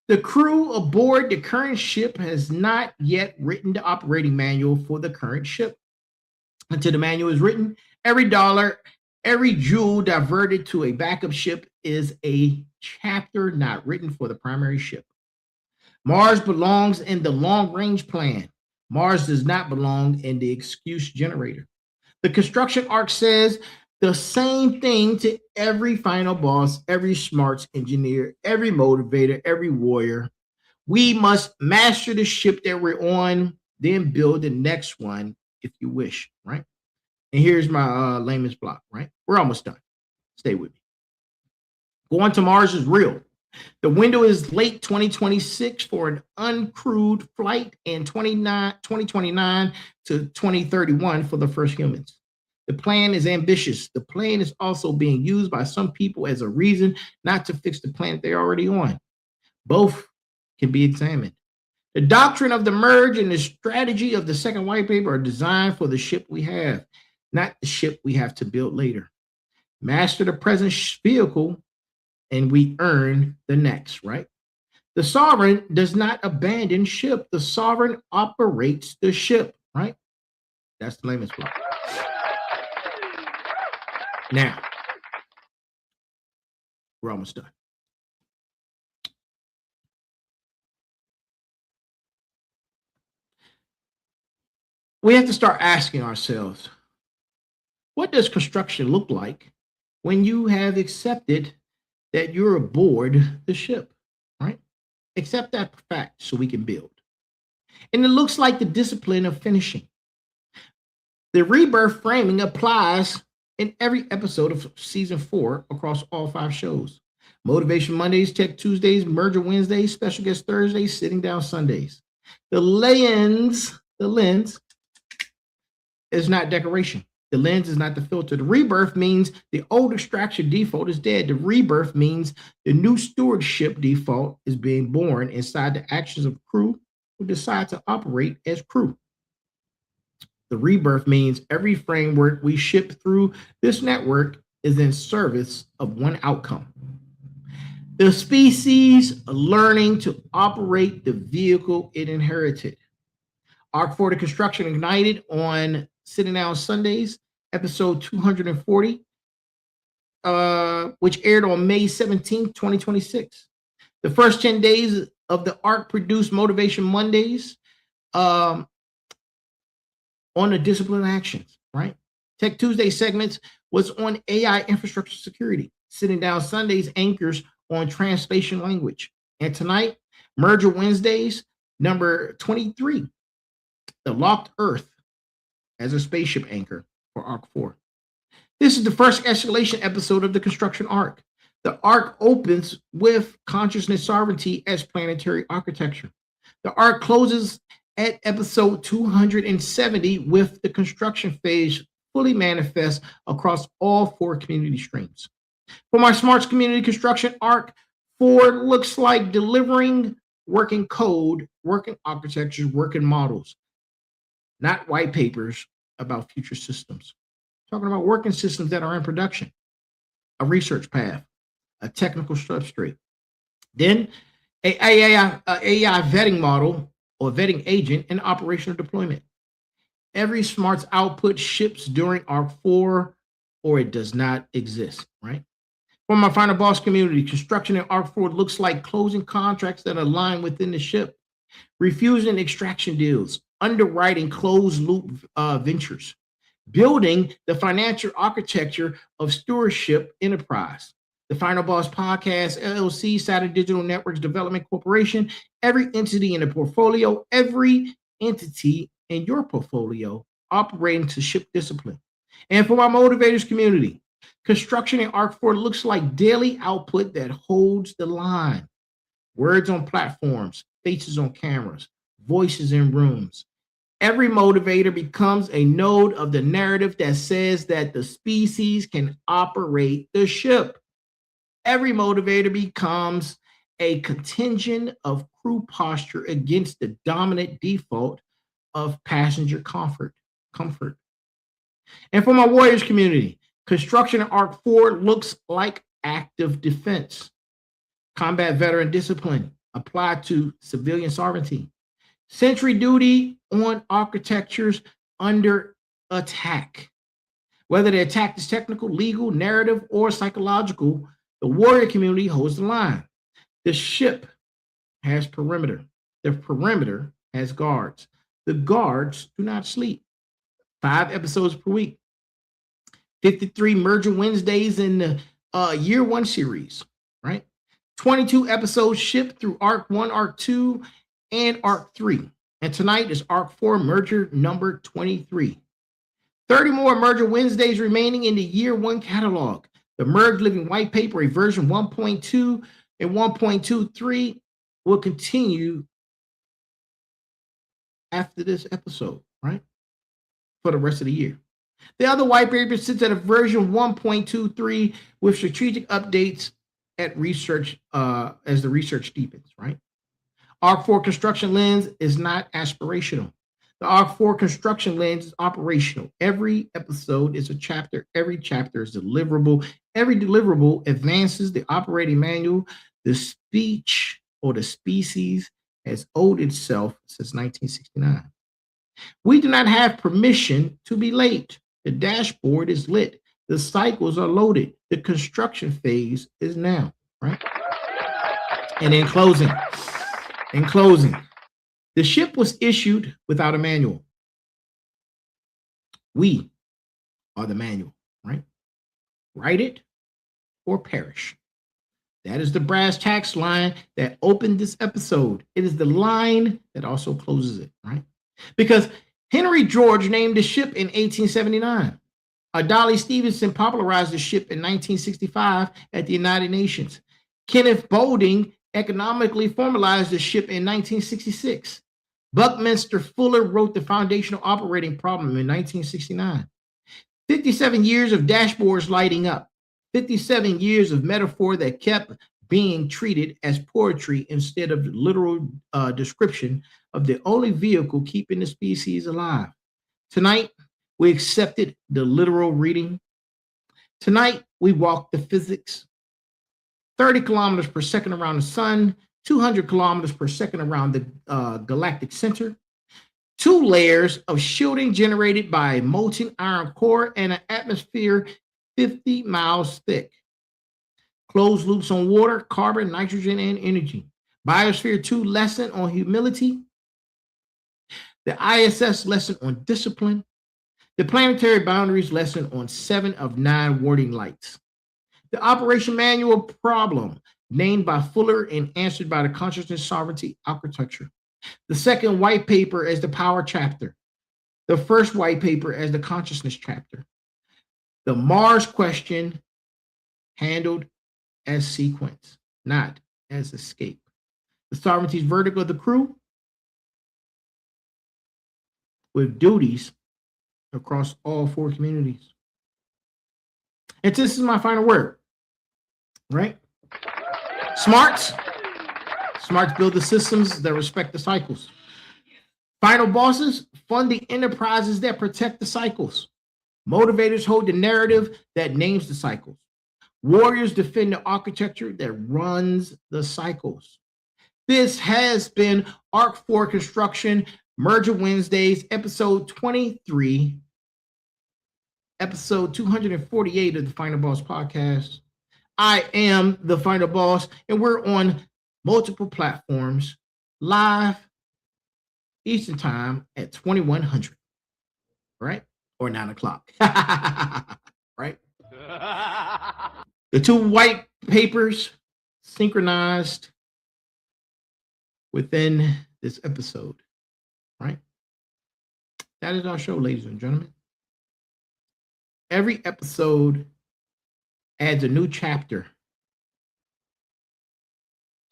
The crew aboard the current ship has not yet written the operating manual for the current ship. Until the manual is written, every dollar, every joule diverted to a backup ship is a chapter not written for the primary ship. Mars belongs in the long-range plan. Mars does not belong in the excuse generator. The construction arc says the same thing to every final boss, every smarts engineer, every motivator, every warrior. We must master the ship that we're on, then build the next one if you wish, right? And here's my layman's block, right? We're almost done. Stay with me. Going to Mars is real. The window is late 2026 for an uncrewed flight and 2029 to 2031 for the first humans. The plan is ambitious. The plan is also being used by some people as a reason not to fix the planet they're already on. Both can be examined. The doctrine of the merge and the strategy of the second white paper are designed for the ship we have, not the ship we have to build later. Master the present vehicle and we earn the next, right? The sovereign does not abandon ship. The sovereign operates the ship, right? That's the layman's block. Now, we're almost done. We have to start asking ourselves, what does construction look like when you have accepted that you're aboard the ship, right? Accept that fact so we can build. And it looks like the discipline of finishing. The rebirth framing applies in every episode of season 4 across all 5 shows. Motivation Mondays, Tech Tuesdays, Merger Wednesdays, Special Guest Thursdays, Sitting Down Sundays. The lens is not decoration. The lens is not the filter. The rebirth means the old extraction default is dead. The rebirth means the new stewardship default is being born inside the actions of crew who decide to operate as crew. The rebirth means every framework we ship through this network is in service of one outcome. The species learning to operate the vehicle it inherited. Arc 4 The Construction Ignited on Sitting Down Sundays, episode 240, which aired on May 17th, 2026. The first 10 days of the Arc produced Motivation Mondays on the discipline actions, right? Tech Tuesday segments was on AI infrastructure security. Sitting Down Sundays anchors on translation language. And tonight, Merger Wednesdays, number 23, The Locked Earth as a spaceship anchor for Arc 4. This is the first escalation episode of the construction arc. The arc opens with consciousness sovereignty as planetary architecture. The arc closes at episode 270 with the construction phase fully manifest across all 4 community streams. For my Smarts Community Construction arc, 4 looks like delivering working code, working architectures, working models, not white papers about future systems. Talking about working systems that are in production, a research path, a technical substrate. Then a AI vetting model or vetting agent and operational deployment. Every Smarts output ships during Arc 4 or it does not exist, right? For my Final Boss Community, construction in Arc 4 looks like closing contracts that align within the ship, refusing extraction deals, underwriting closed loop ventures, building the financial architecture of stewardship enterprise. The Final Boss Podcast, LLC, Saturn Digital Networks Development Corporation, every entity in the portfolio, every entity in your portfolio operating to ship discipline. And for my Motivators Community, construction in Arc 4 looks like daily output that holds the line. Words on platforms, faces on cameras, voices in rooms. Every motivator becomes a node of the narrative that says that the species can operate the ship. Every motivator becomes a contingent of crew posture against the dominant default of passenger comfort. And for my Warriors Community, construction in Arc 4 looks like active defense. Combat veteran discipline applied to civilian sovereignty. Sentry duty on architectures under attack. Whether the attack is technical, legal, narrative, or psychological, the warrior community holds the line. The ship has perimeter. The perimeter has guards. The guards do not sleep. 5 episodes per week. 53 Merger Wednesdays in the Year 1 series, right? 22 episodes shipped through Arc 1, Arc 2, and Arc 3. And tonight is Arc 4 Merger number 23. 30 more Merger Wednesdays remaining in the Year 1 catalog. The Merge Living White Paper, a version 1.2 and 1.23, will continue after this episode, right? For the rest of the year. The other white paper sits at a version 1.23 with strategic updates at research as the research deepens, right? Arc 4 construction lens is not aspirational. The Arc 4 construction lens is operational. Every episode is a chapter. Every chapter is deliverable. Every deliverable advances the operating manual. The speech or the species has owed itself since 1969. We do not have permission to be late. The dashboard is lit. The cycles are loaded. The construction phase is now, right? And in closing, the ship was issued without a manual. We are the manual, right? Write it or perish. That is the brass tacks line that opened this episode. It is the line that also closes it, right? Because Henry George named the ship in 1879. Dolly Stevenson popularized the ship in 1965 at the United Nations. Kenneth Boulding economically formalized the ship in 1966. Buckminster Fuller wrote the foundational operating problem in 1969. 57 years of dashboards lighting up. 57 years of metaphor that kept being treated as poetry instead of literal description of the only vehicle keeping the species alive. Tonight, we accepted the literal reading. Tonight, we walked the physics. 30 kilometers per second around the sun, 200 kilometers per second around the galactic center, 2 layers of shielding generated by a molten iron core, and an atmosphere 50 miles thick. Closed loops on water, carbon, nitrogen, and energy. Biosphere 2 lesson on humility. The ISS lesson on discipline. The planetary boundaries lesson on 7 of 9 warning lights. The operation manual problem named by Fuller and answered by the consciousness sovereignty architecture. The second white paper as the power chapter. The first white paper as the consciousness chapter. The Mars question handled as sequence, not as escape. The sovereignty's verdict of the crew with duties across all 4 communities. And this is my final word, right? Smarts build the systems that respect the cycles. Final bosses fund the enterprises that protect the cycles. Motivators hold the narrative that names the cycles. Warriors defend the architecture that runs the cycles. This has been Arc 4 Construction, Merger Wednesdays, episode 23, episode 248 of the Final Boss podcast. I am the Final Boss, and we're on multiple platforms, live Eastern time at 2100, right? Or 9 o'clock, right? The 2 white papers synchronized within this episode, right? That is our show, ladies and gentlemen. Every episode adds a new chapter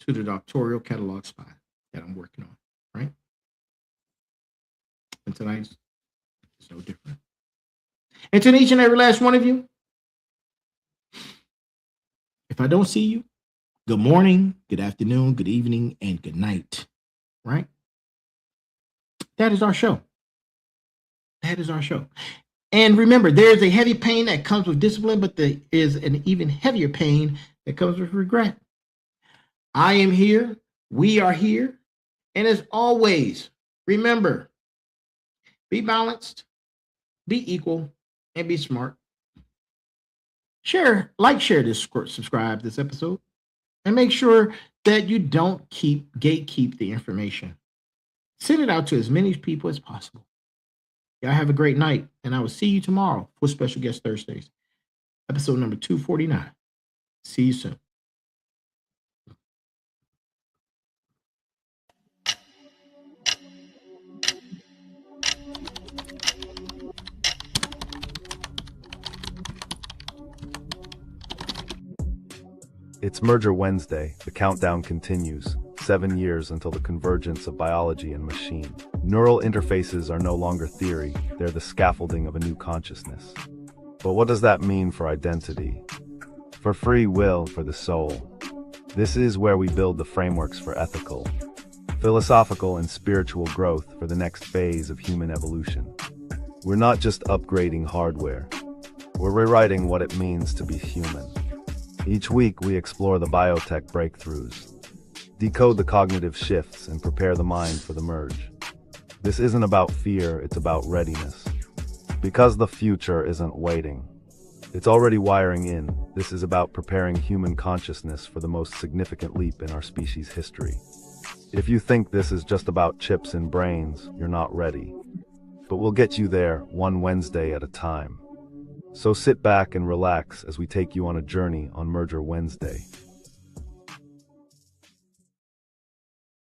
to the doctoral catalog spot that I'm working on, right? And tonight's is no different. And to each and every last one of you, if I don't see you, good morning, good afternoon, good evening, and good night, right? That is our show. That is our show. And remember, there is a heavy pain that comes with discipline, but there is an even heavier pain that comes with regret. I am here. We are here. And as always, remember, be balanced, be equal, and be smart. Share this, subscribe this episode, and make sure that you don't gatekeep the information. Send it out to as many people as possible. Y'all have a great night, and I will see you tomorrow for Special Guest Thursdays, episode number 249. See you soon. It's Merger Wednesday. The countdown continues. 7 years until the convergence of biology and machine. Neural interfaces are no longer theory. They're the scaffolding of a new consciousness. But what does that mean for identity? For free will, for the soul? This is where we build the frameworks for ethical, philosophical, and spiritual growth for the next phase of human evolution. We're not just upgrading hardware. We're rewriting what it means to be human. Each week, we explore the biotech breakthroughs, decode the cognitive shifts, and prepare the mind for the merge. This isn't about fear, it's about readiness. Because the future isn't waiting. It's already wiring in. This is about preparing human consciousness for the most significant leap in our species' history. If you think this is just about chips and brains, you're not ready. But we'll get you there, one Wednesday at a time. So sit back and relax as we take you on a journey on Merger Wednesday.